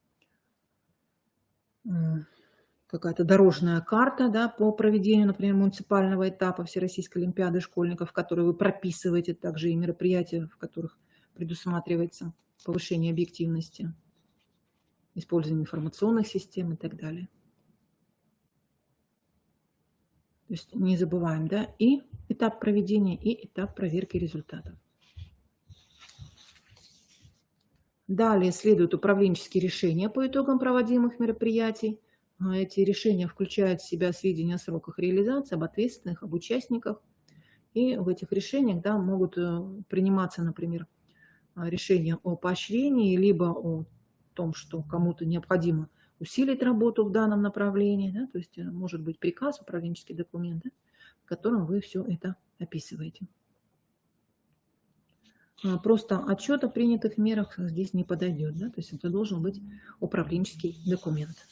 S1: какая-то дорожная карта, да, по проведению, например, муниципального этапа Всероссийской олимпиады школьников, в которой вы прописываете также и мероприятия, в которых предусматривается повышение объективности, использование информационных систем и так далее. То есть не забываем, да, и этап проведения, и этап проверки результатов. Далее следуют управленческие решения по итогам проводимых мероприятий. Эти решения включают в себя сведения о сроках реализации, об ответственных, об участниках. И в этих решениях, да, могут приниматься, например, решения о поощрении, либо о том, что кому-то необходимо усилить работу в данном направлении, да, то есть может быть приказ, управленческий документ, да, в котором вы все это описываете. Просто отчет о принятых мерах здесь не подойдет, да, то есть это должен быть управленческий документ.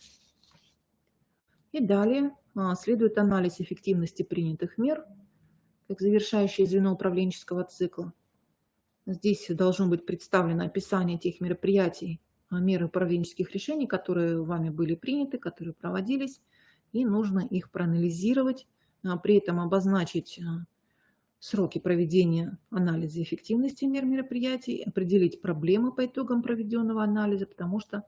S1: И далее следует анализ эффективности принятых мер, как завершающее звено управленческого цикла. Здесь должно быть представлено описание тех мероприятий, мер управленческих решений, которые вами были приняты, которые проводились, и нужно их проанализировать, при этом обозначить сроки проведения анализа эффективности мер мероприятий, определить проблемы по итогам проведенного анализа, потому что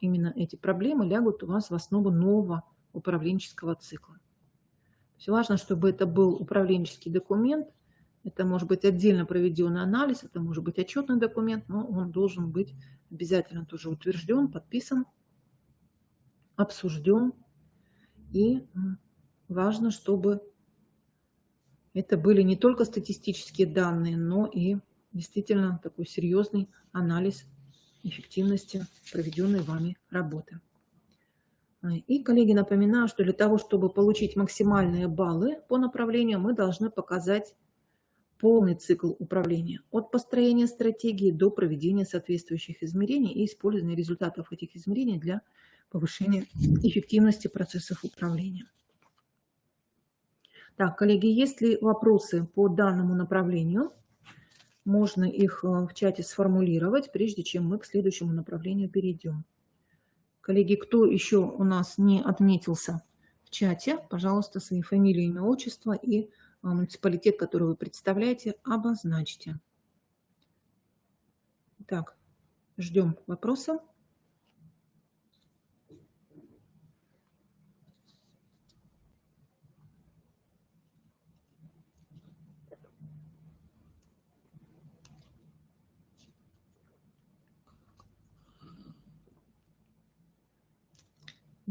S1: именно эти проблемы лягут у вас в основу нового управленческого цикла. То есть важно, чтобы это был управленческий документ, это может быть отдельно проведенный анализ, это может быть отчетный документ, но он должен быть обязательно тоже утвержден, подписан, обсужден. И важно, чтобы это были не только статистические данные, но и действительно такой серьезный анализ эффективности проведенной вами работы. И, коллеги, напоминаю, что для того, чтобы получить максимальные баллы по направлению, мы должны показать полный цикл управления от построения стратегии до проведения соответствующих измерений и использования результатов этих измерений для повышения эффективности процессов управления. Так, коллеги, есть ли вопросы по данному направлению? Можно их в чате сформулировать, прежде чем мы к следующему направлению перейдем. Коллеги, кто еще у нас не отметился в чате, пожалуйста, свои фамилии, имя, отчество и муниципалитет, который вы представляете, обозначьте. Так, ждем вопроса.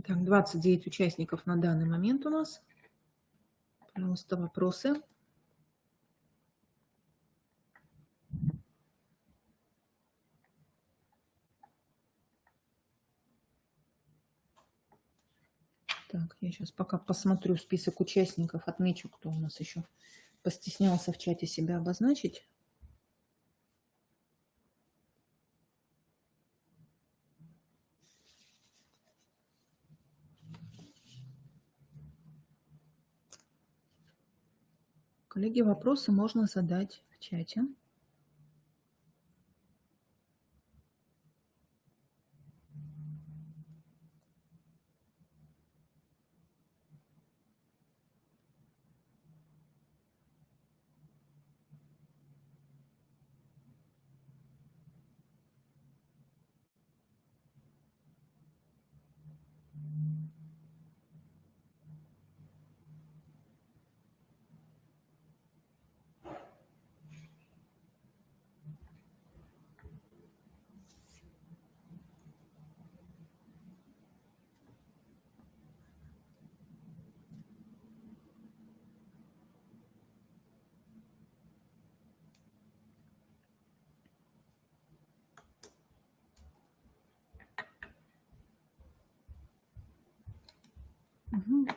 S1: Так, 29 участников на данный момент у нас. Пожалуйста, вопросы. Так, я сейчас пока посмотрю список участников, отмечу, кто у нас еще постеснялся в чате себя обозначить. Коллеги, вопросы можно задать в чате.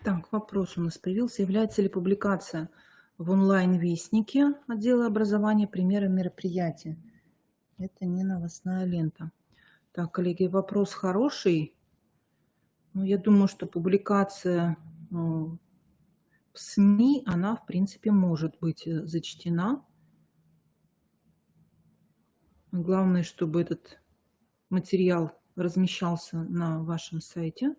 S1: Так, вопрос у нас появился. Является ли публикация в онлайн-вестнике отдела образования примером мероприятия? Это не новостная лента. Так, коллеги, вопрос хороший. Ну, я думаю, что публикация в СМИ, она, в принципе, может быть зачтена. Главное, чтобы этот материал размещался на вашем сайте.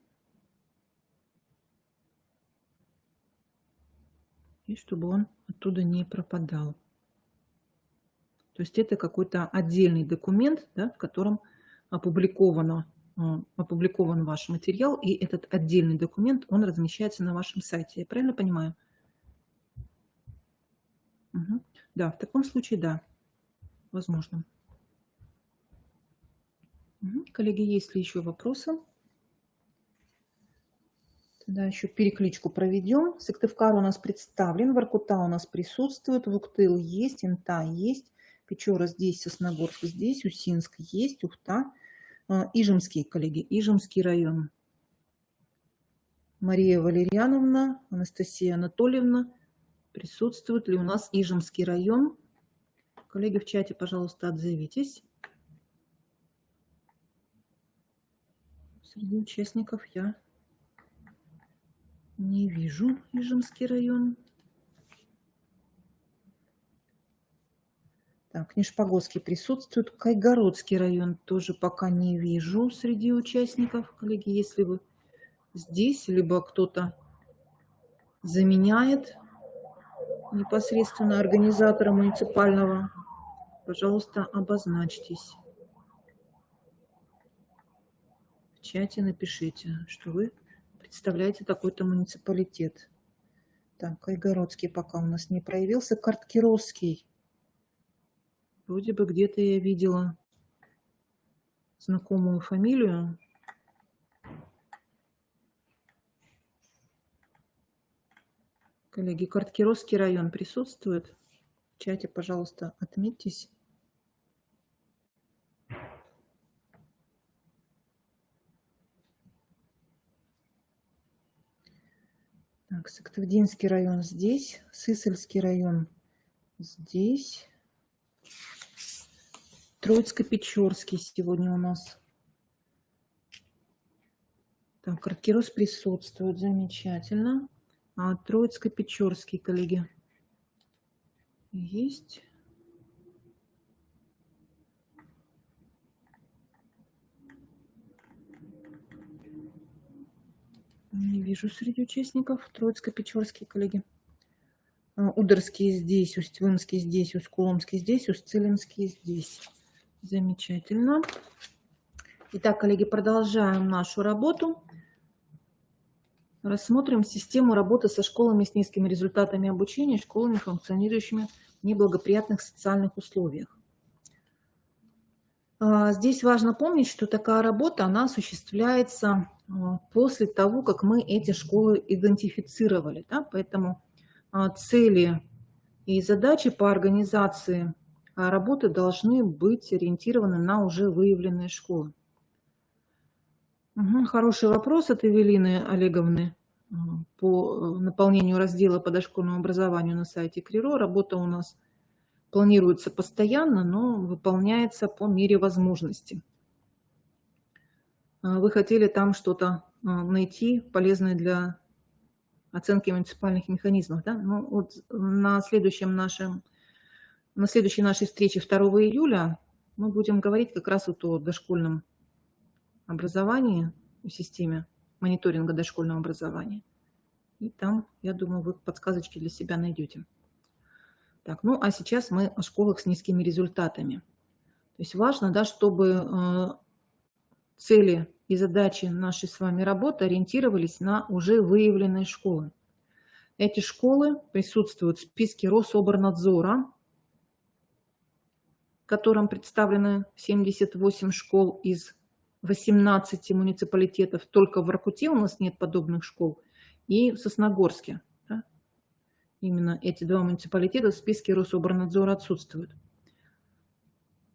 S1: И чтобы он оттуда не пропадал. То есть это какой-то отдельный документ, да, в котором опубликован ваш материал, и этот отдельный документ, он размещается на вашем сайте. Я правильно понимаю? Угу. Да, в таком случае, да, возможно. Угу. Коллеги, есть ли еще вопросы? Тогда еще перекличку проведем. Сыктывкар у нас представлен, Воркута у нас присутствует, Вуктыл есть, Инта есть, Печора здесь, Сосногорск здесь, Усинск есть, Ухта, Ижемский, коллеги, Ижемский район. Мария Валерьяновна, Анастасия Анатольевна. Присутствует ли у нас Ижемский район? Коллеги в чате, пожалуйста, отзовитесь. Среди участников я не вижу Ижемский район. Так, Нижпогосский присутствует. Кайгородский район тоже пока не вижу среди участников. Коллеги, если вы здесь, либо кто-то заменяет непосредственно организатора муниципального, пожалуйста, обозначьтесь. В чате напишите, что вы представляете такой-то муниципалитет. Так, Кайгородский пока у нас не проявился. Карткировский. Вроде бы где-то я видела знакомую фамилию. Коллеги, Карткировский район присутствует? В чате, пожалуйста, отметьтесь. Так, Сыктывдинский район здесь, Сысольский район здесь. Троицко-Печорский сегодня у нас. Так, Карткирос присутствует, замечательно. А Троицко-Печорский, коллеги, есть. Не вижу среди участников. Троицко-Печорский, коллеги. Ударский здесь, Усть-Вымский здесь, Усть-Куломский здесь, Усть-Целинский здесь. Замечательно. Итак, коллеги, продолжаем нашу работу. Рассмотрим систему работы со школами с низкими результатами обучения, школами, функционирующими в неблагоприятных социальных условиях. Здесь важно помнить, что такая работа, она осуществляется после того, как мы эти школы идентифицировали. Да? Поэтому цели и задачи по организации работы должны быть ориентированы на уже выявленные школы. Хороший вопрос от Эвелины Олеговны по наполнению раздела по дошкольному образованию на сайте КРИРО. Работа у нас планируется постоянно, но выполняется по мере возможности. Вы хотели там что-то найти полезное для оценки муниципальных механизмов. Да? Ну, вот на следующей нашей встрече 2 июля мы будем говорить как раз вот о дошкольном образовании, о системе мониторинга дошкольного образования. И там, я думаю, вы подсказочки для себя найдете. Так, ну а сейчас мы о школах с низкими результатами. То есть важно, да, чтобы цели и задачи нашей с вами работы ориентировались на уже выявленные школы. Эти школы присутствуют в списке Рособорнадзора, в котором представлены 78 школ из 18 муниципалитетов. Только в Воркуте у нас нет подобных школ. И в Сосногорске. Да? Именно эти два муниципалитета в списке Рособорнадзора отсутствуют.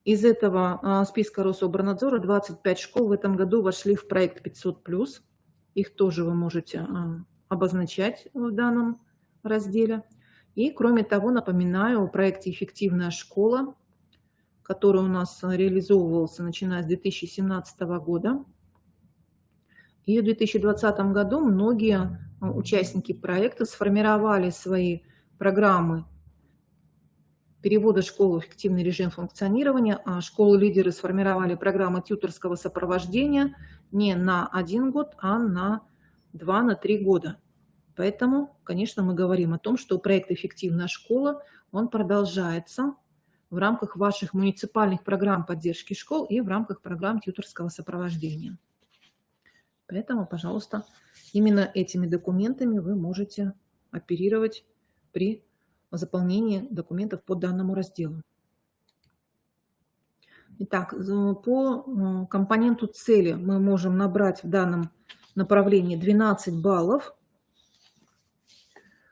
S1: Из этого списка Рособорнадзора 25 школ в этом году вошли в проект 500+. Их тоже вы можете обозначать в данном разделе. И кроме того, напоминаю о проекте «Эффективная школа», который у нас реализовывался начиная с 2017 года. И в 2020 году многие участники проекта сформировали свои программы перевода школы в эффективный режим функционирования, а школы-лидеры сформировали программы тьюторского сопровождения не на 1 год, а на 2-3 года. Поэтому, конечно, мы говорим о том, что проект «Эффективная школа», он продолжается в рамках ваших муниципальных программ поддержки школ и в рамках программ тьюторского сопровождения. Поэтому, пожалуйста, именно этими документами вы можете оперировать при заполнении документов по данному разделу. Итак, по компоненту цели мы можем набрать в данном направлении 12 баллов.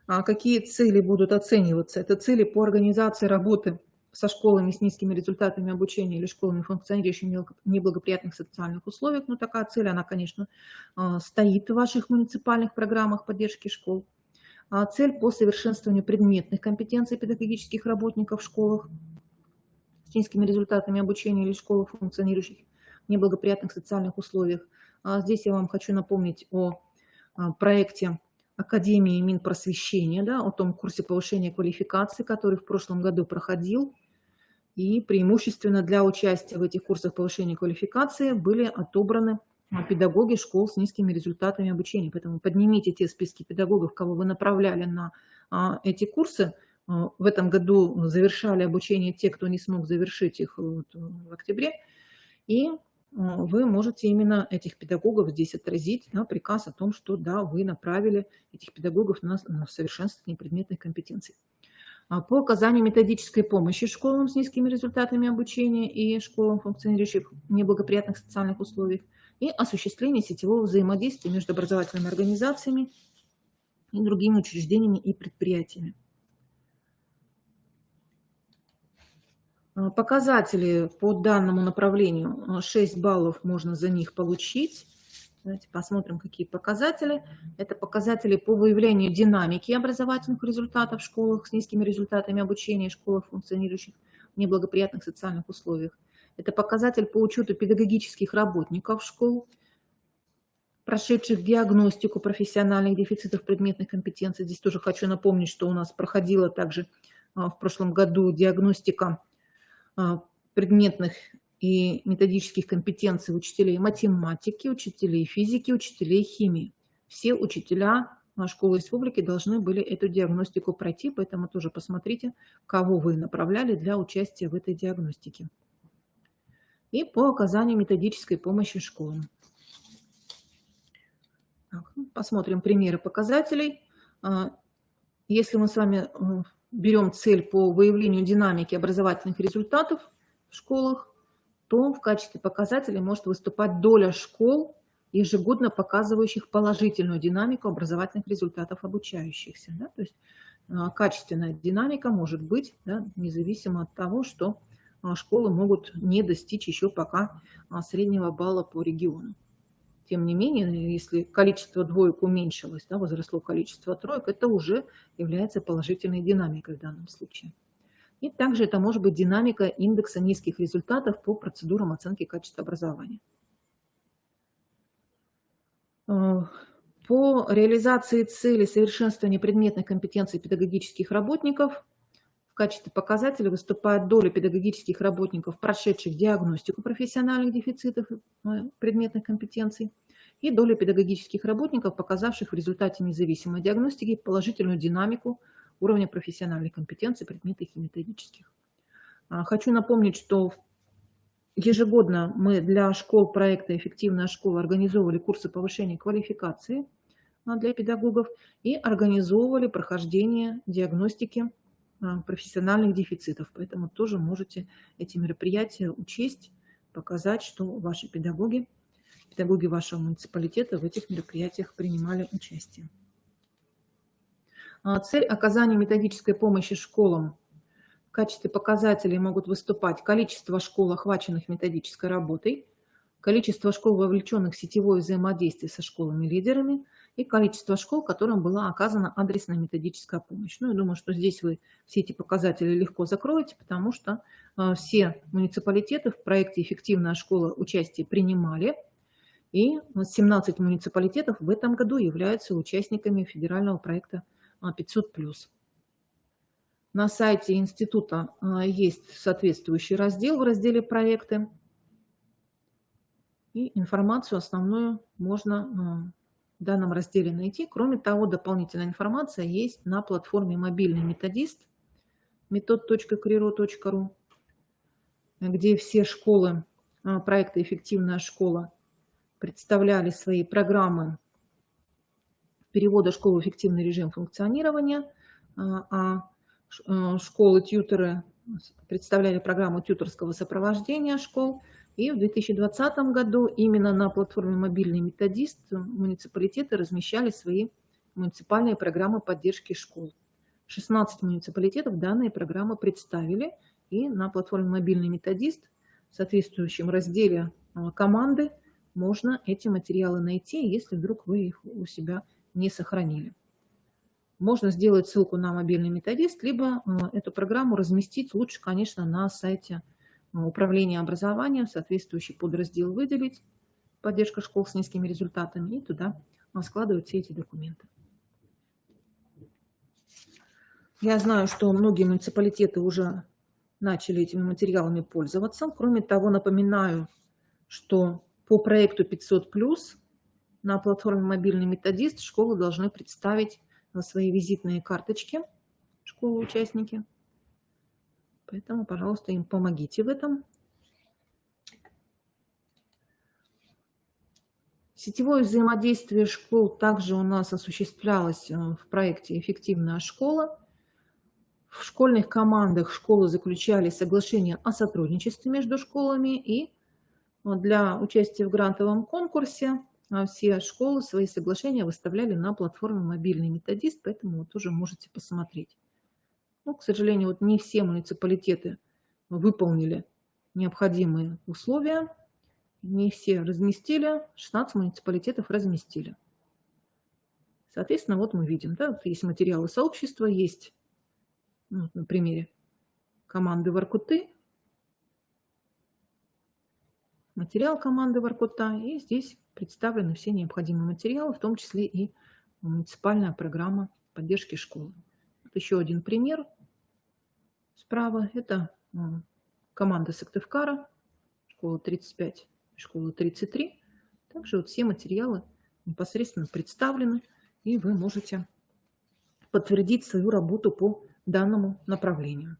S1: А какие цели будут оцениваться? Это цели по организации работы со школами с низкими результатами обучения или школами, функционирующими в неблагоприятных социальных условиях. Но такая цель, она, конечно, стоит в ваших муниципальных программах поддержки школ. Цель по совершенствованию предметных компетенций педагогических работников в школах с низкими результатами обучения или школах, функционирующих в неблагоприятных социальных условиях. Здесь я вам хочу напомнить о проекте Академии Минпросвещения, да, о том курсе повышения квалификации, который в прошлом году проходил. И преимущественно для участия в этих курсах повышения квалификации были отобраны педагоги школ с низкими результатами обучения. Поэтому поднимите те списки педагогов, кого вы направляли на эти курсы. В этом году завершали обучение те, кто не смог завершить их в октябре. И вы можете именно этих педагогов здесь отразить, да, приказ о том, что да, вы направили этих педагогов на совершенствование предметных компетенций. По оказанию методической помощи школам с низкими результатами обучения и школам, функционирующих в неблагоприятных социальных условиях, и осуществление сетевого взаимодействия между образовательными организациями и другими учреждениями и предприятиями. Показатели по данному направлению, 6 баллов можно за них получить. Давайте посмотрим, какие показатели. Это показатели по выявлению динамики образовательных результатов в школах с низкими результатами обучения, школах, функционирующих в неблагоприятных социальных условиях. Это показатель по учету педагогических работников школ, прошедших диагностику профессиональных дефицитов предметных компетенций. Здесь тоже хочу напомнить, что у нас проходила также в прошлом году диагностика предметных и методических компетенций учителей математики, учителей физики, учителей химии. Все учителя школы республики должны были эту диагностику пройти, поэтому тоже посмотрите, кого вы направляли для участия в этой диагностике. И по оказанию методической помощи школам. Так, посмотрим примеры показателей. Если мы с вами берем цель по выявлению динамики образовательных результатов в школах, то в качестве показателя может выступать доля школ, ежегодно показывающих положительную динамику образовательных результатов обучающихся. Да? То есть качественная динамика может быть, да, независимо от того, что школы могут не достичь еще пока среднего балла по региону. Тем не менее, если количество двоек уменьшилось, да, возросло количество троек, это уже является положительной динамикой в данном случае. И также это может быть динамика индекса низких результатов по процедурам оценки качества образования. По реализации цели совершенствования предметных компетенций педагогических работников в качестве показателя выступает доля педагогических работников, прошедших диагностику профессиональных дефицитов предметных компетенций, и доля педагогических работников, показавших в результате независимой диагностики положительную динамику уровня профессиональных компетенций предметных и методических. Хочу напомнить, что ежегодно мы для школ проекта «Эффективная школа» организовывали курсы повышения квалификации для педагогов и организовывали прохождение диагностики профессиональных дефицитов. Поэтому тоже можете эти мероприятия учесть, показать, что ваши педагоги вашего муниципалитета в этих мероприятиях принимали участие. Цель оказания методической помощи школам. В качестве показателей могут выступать количество школ, охваченных методической работой, количество школ, вовлеченных в сетевое взаимодействие со школами-лидерами, и количество школ, которым была оказана адресная методическая помощь. Ну, я думаю, что здесь вы все эти показатели легко закроете, потому что все муниципалитеты в проекте «Эффективная школа» участие принимали, и 17 муниципалитетов в этом году являются участниками федерального проекта 500+. На сайте института есть соответствующий раздел в разделе «Проекты», и информацию основную можно в данном разделе найти. Кроме того, дополнительная информация есть на платформе «Мобильный методист» metod.criro.ru, где все школы проекта «Эффективная школа» представляли свои программы перевода школы в эффективный режим функционирования, а школы-тьюторы представляли программу тьюторского сопровождения школ. И в 2020 году именно на платформе «Мобильный методист» муниципалитеты размещали свои муниципальные программы поддержки школ. 16 муниципалитетов данные программы представили, И на платформе «Мобильный методист» в соответствующем разделе «Команды» можно эти материалы найти, если вдруг вы их у себя не сохранили. Можно сделать ссылку на «Мобильный методист», либо эту программу разместить лучше, конечно, на сайте управления образованием, соответствующий подраздел выделить, поддержка школ с низкими результатами, и туда складывать все эти документы. Я знаю, что многие муниципалитеты уже начали этими материалами пользоваться. Кроме того, напоминаю, что по проекту 500+, на платформе «Мобильный методист» школы должны представить свои визитные карточки, школы-участники. Поэтому, пожалуйста, им помогите в этом. Сетевое взаимодействие школ также у нас осуществлялось в проекте «Эффективная школа». В школьных командах школы заключали соглашение о сотрудничестве между школами, и для участия в грантовом конкурсе все школы свои соглашения выставляли на платформе «Мобильный методист», поэтому вы тоже можете посмотреть. Но, к сожалению, вот не все муниципалитеты выполнили необходимые условия, не все разместили, 16 муниципалитетов разместили. Соответственно, вот мы видим, да, вот есть материалы сообщества, есть, ну, на примере команды Воркуты, материал команды Воркута, и здесь представлены все необходимые материалы, в том числе и муниципальная программа поддержки школы. Вот еще один пример справа. Это команда Сыктывкара, школа 35, школа 33. Также вот все материалы непосредственно представлены, и вы можете подтвердить свою работу по данному направлению.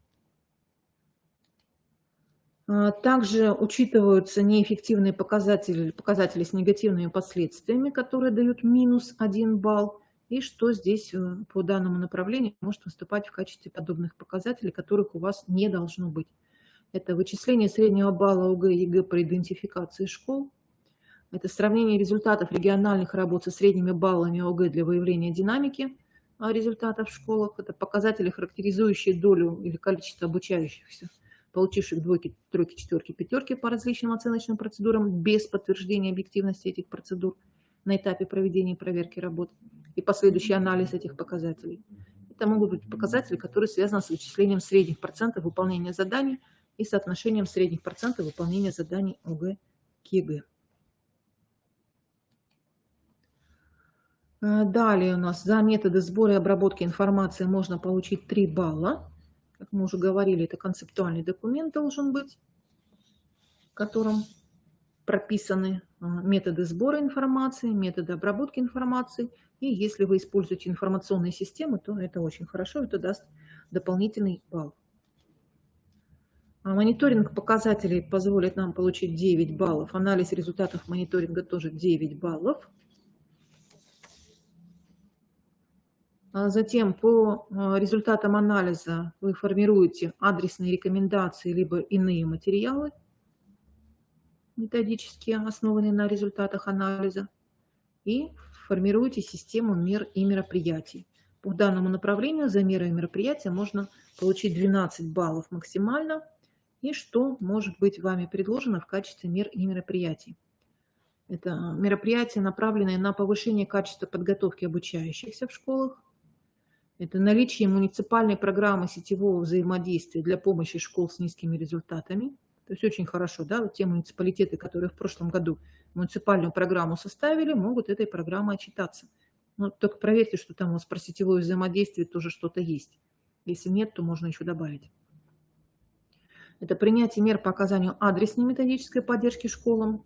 S1: Также учитываются неэффективные показатели, показатели с негативными последствиями, которые дают -1 балл. И что здесь по данному направлению может выступать в качестве подобных показателей, которых у вас не должно быть. Это вычисление среднего балла ОГЭ и ЕГЭ по идентификации школ. Это сравнение результатов региональных работ со средними баллами ОГЭ для выявления динамики результатов в школах. Это показатели, характеризующие долю или количество обучающихся, получивших двойки, тройки, четверки, пятерки по различным оценочным процедурам без подтверждения объективности этих процедур на этапе проведения проверки работ и последующий анализ этих показателей. Это могут быть показатели, которые связаны с вычислением средних процентов выполнения заданий и соотношением средних процентов выполнения заданий ОГЭ к ЕГЭ. Далее у нас за методы сбора и обработки информации можно получить 3 балла. Как мы уже говорили, это концептуальный документ должен быть, в котором прописаны методы сбора информации, методы обработки информации. И если вы используете информационные системы, то это очень хорошо, это даст дополнительный балл. Мониторинг показателей позволит нам получить 9 баллов. Анализ результатов мониторинга тоже 9 баллов. Затем по результатам анализа вы формируете адресные рекомендации либо иные материалы, методически основанные на результатах анализа, и формируете систему мер и мероприятий. По данному направлению за меры и мероприятия можно получить 12 баллов максимально. И что может быть вами предложено в качестве мер и мероприятий? Это мероприятия, направленные на повышение качества подготовки обучающихся в школах. Это наличие муниципальной программы сетевого взаимодействия для помощи школ с низкими результатами. То есть очень хорошо, да, вот те муниципалитеты, которые в прошлом году муниципальную программу составили, могут этой программой отчитаться. Но только проверьте, что там у вас про сетевое взаимодействие тоже что-то есть. Если нет, то можно еще добавить. Это принятие мер по оказанию адресной методической поддержки школам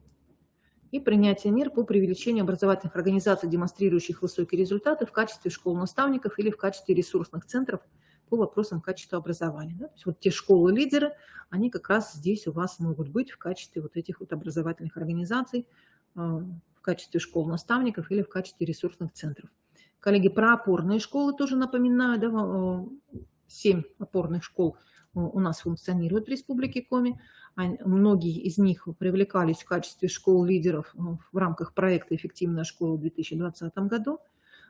S1: и принятие мер по привлечению образовательных организаций, демонстрирующих высокие результаты в качестве школ-наставников или в качестве ресурсных центров по вопросам качества образования. Да? То есть вот те школы-лидеры, они как раз здесь у вас могут быть в качестве вот этих вот образовательных организаций, в качестве школ-наставников или в качестве ресурсных центров. Коллеги, про опорные школы тоже напоминаю, да, 7 опорных школ у нас функционируют в Республике Коми. Многие из них привлекались в качестве школ-лидеров в рамках проекта «Эффективная школа» в 2020 году.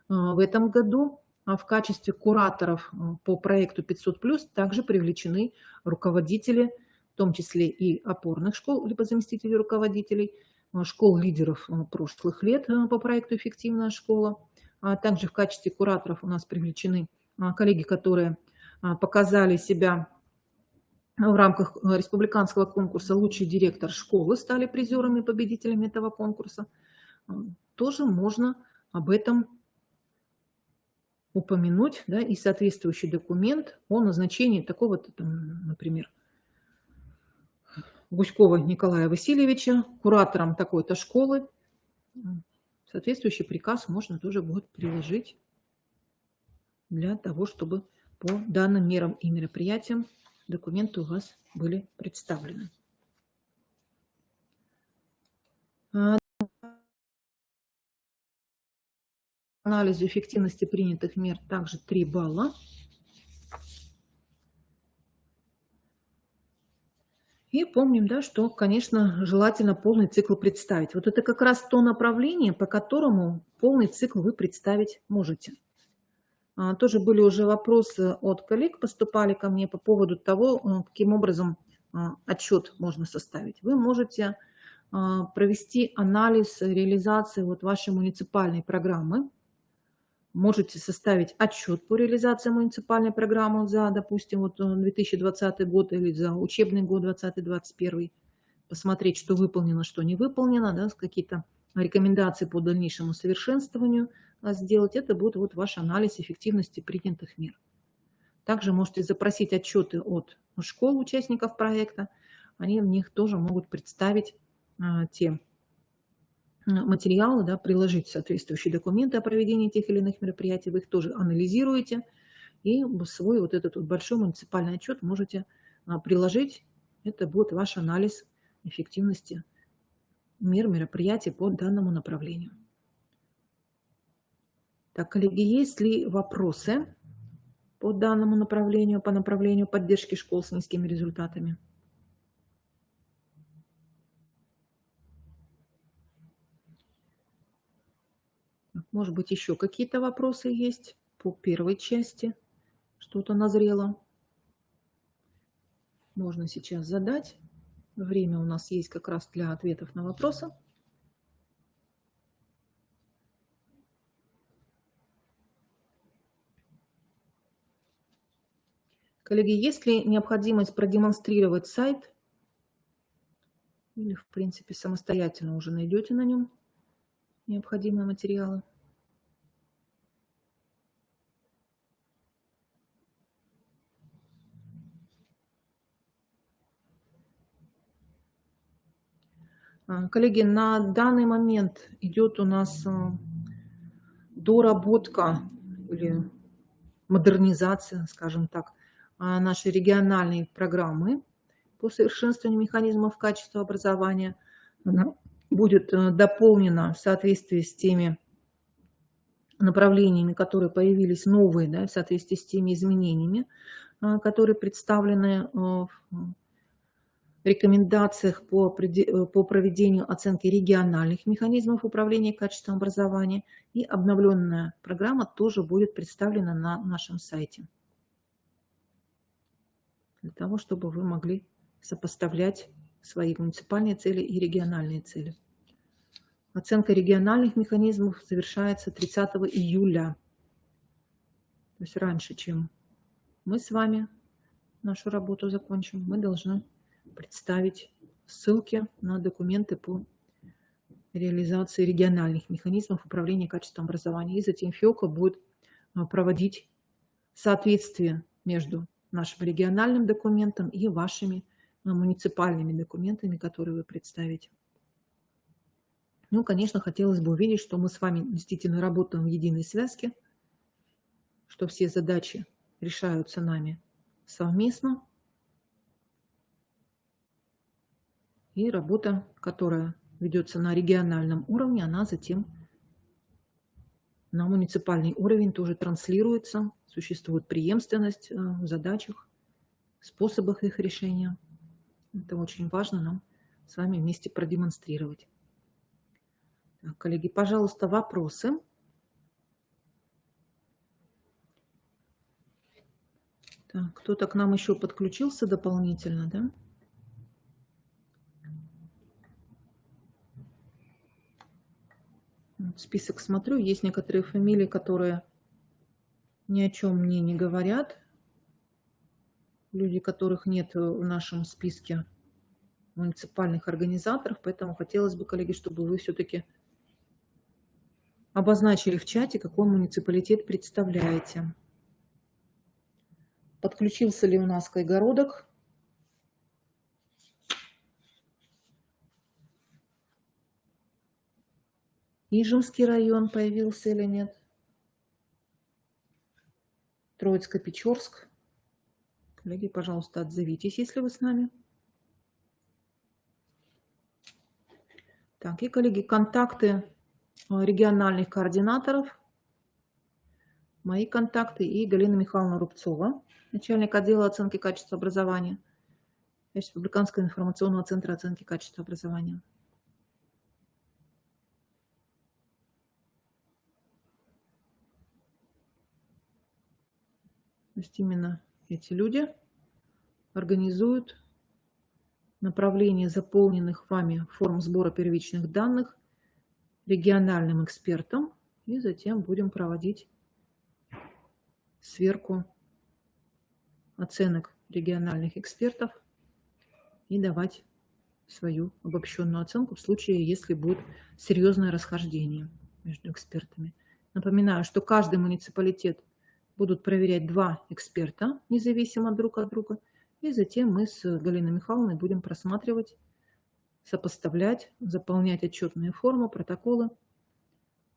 S1: В этом году в качестве кураторов по проекту 500+, также привлечены руководители, в том числе и опорных школ, либо заместители руководителей, школ лидеров прошлых лет по проекту «Эффективная школа». Также в качестве кураторов у нас привлечены коллеги, которые показали себя в рамках республиканского конкурса «Лучший директор школы», стали призерами и победителями этого конкурса. Тоже можно об этом упомянуть, да, и соответствующий документ о назначении такого-то, например, Гуськова Николая Васильевича куратором такой-то школы. Соответствующий приказ можно тоже будет приложить для того, чтобы по данным мерам и мероприятиям документы у вас были представлены. Анализу эффективности принятых мер также 3 балла. И помним, да, что, конечно, желательно полный цикл представить. Вот это как раз то направление, по которому полный цикл вы представить можете. Тоже были уже вопросы от коллег, поступали ко мне по поводу того, каким образом отчет можно составить. Вы можете провести анализ реализации вот вашей муниципальной программы. Можете составить отчет по реализации муниципальной программы за, допустим, вот 2020 год или за учебный год 2020-2021. Посмотреть, что выполнено, что не выполнено, да, какие-то рекомендации по дальнейшему совершенствованию сделать. Это будет вот ваш анализ эффективности принятых мер. Также можете запросить отчеты от школ участников проекта. Они в них тоже могут представить те материалы, да, приложить соответствующие документы о проведении тех или иных мероприятий. Вы их тоже анализируете и свой вот этот вот большой муниципальный отчет можете приложить. Это будет ваш анализ эффективности мер мероприятий по данному направлению. Так, коллеги, есть ли вопросы по данному направлению, по направлению поддержки школ с низкими результатами? Может быть, еще какие-то вопросы есть по первой части? Что-то назрело? Можно сейчас задать. Время у нас есть как раз для ответов на вопросы. Коллеги, есть ли необходимость продемонстрировать сайт? Или, в принципе, самостоятельно уже найдете на нем необходимые материалы? Коллеги, на данный момент идет у нас доработка или модернизация, скажем так, нашей региональной программы по совершенствованию механизмов качества образования. Она будет дополнена в соответствии с теми направлениями, которые появились новые, да, в соответствии с теми изменениями, которые представлены в рекомендациях по проведению оценки региональных механизмов управления качеством образования. И обновленная программа тоже будет представлена на нашем сайте. Для того, чтобы вы могли сопоставлять свои муниципальные цели и региональные цели. Оценка региональных механизмов завершается 30 июля. То есть раньше, чем мы с вами нашу работу закончим, мы должны представить ссылки на документы по реализации региональных механизмов управления качеством образования. И затем ФИОКа будет проводить соответствие между нашим региональным документом и вашими муниципальными документами, которые вы представите. Ну, конечно, хотелось бы увидеть, что мы с вами действительно работаем в единой связке, что все задачи решаются нами совместно. И работа, которая ведется на региональном уровне, она затем на муниципальный уровень тоже транслируется. Существует преемственность в задачах, способах их решения. Это очень важно нам с вами вместе продемонстрировать. Так, коллеги, пожалуйста, вопросы. Так, кто-то к нам еще подключился дополнительно, да? Вот список смотрю, есть некоторые фамилии, которые ни о чем мне не говорят. Люди, которых нет в нашем списке муниципальных организаторов, поэтому хотелось бы, коллеги, чтобы вы все-таки обозначили в чате, какой муниципалитет представляете. Подключился ли у нас Кайгородок? Ижемский район появился или нет? Троицко-Печорск. Коллеги, пожалуйста, отзовитесь, если вы с нами. Так, и, коллеги, контакты региональных координаторов. Мои контакты и Галина Михайловна Рубцова, начальник отдела оценки качества образования Республиканского информационного центра оценки качества образования. То есть именно эти люди организуют направление заполненных вами форм сбора первичных данных региональным экспертам, и затем будем проводить сверку оценок региональных экспертов и давать свою обобщенную оценку в случае, если будет серьезное расхождение между экспертами. Напоминаю, что каждый муниципалитет будут проверять 2 эксперта, независимо друг от друга, и затем мы с Галиной Михайловной будем просматривать, сопоставлять, заполнять отчетные формы, протоколы.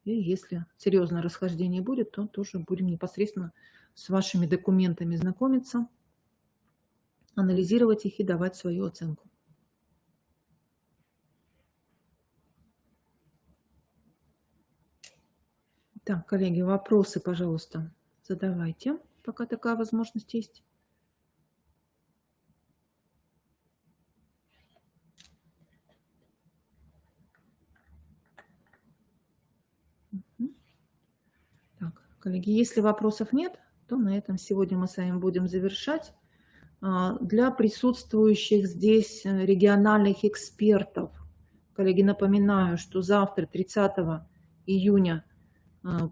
S1: И если серьезное расхождение будет, то тоже будем непосредственно с вашими документами знакомиться, анализировать их и давать свою оценку. Так, коллеги, вопросы, пожалуйста, задавайте, пока такая возможность есть. Так, коллеги, если вопросов нет, то на этом сегодня мы с вами будем завершать. Для присутствующих здесь региональных экспертов, коллеги, напоминаю, что завтра, 30 июня,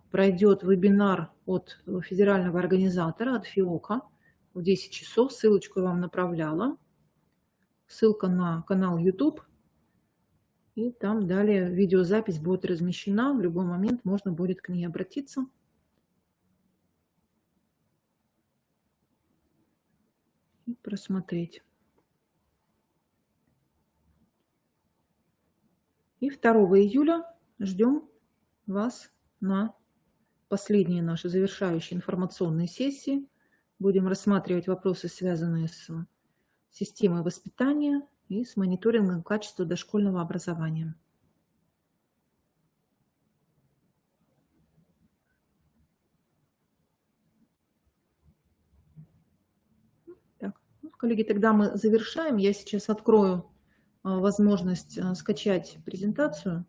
S1: пройдет вебинар от федерального организатора, от ФИОКа, в 10 часов. Ссылочку я вам направляла. Ссылка на канал YouTube. И там далее видеозапись будет размещена. В любой момент можно будет к ней обратиться. И просмотреть. И 2 июля ждем вас на последние наши завершающие информационные сессии. Будем рассматривать вопросы, связанные с системой воспитания и с мониторингом качества дошкольного образования. Так, коллеги, тогда мы завершаем. Я сейчас открою возможность скачать презентацию.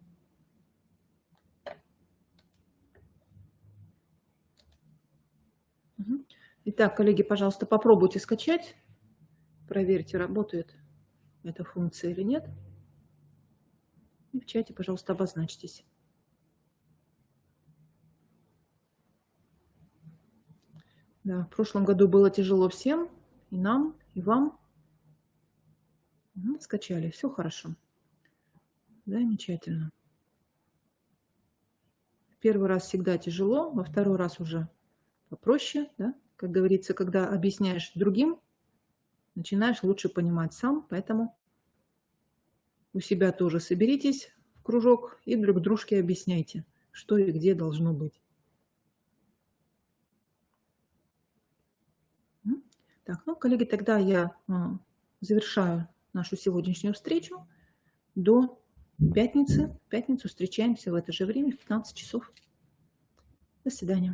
S1: Итак, коллеги, пожалуйста, попробуйте скачать. Проверьте, работает эта функция или нет. И в чате, пожалуйста, обозначьтесь. Да, в прошлом году было тяжело всем, и нам, и вам. Скачали, все хорошо. Замечательно. Первый раз всегда тяжело, во второй раз уже попроще, да? Как говорится, когда объясняешь другим, начинаешь лучше понимать сам, поэтому у себя тоже соберитесь в кружок и друг дружке объясняйте, что и где должно быть. Так, ну, коллеги, тогда я завершаю нашу сегодняшнюю встречу до пятницы. В пятницу встречаемся в это же время, в 15 часов. До свидания.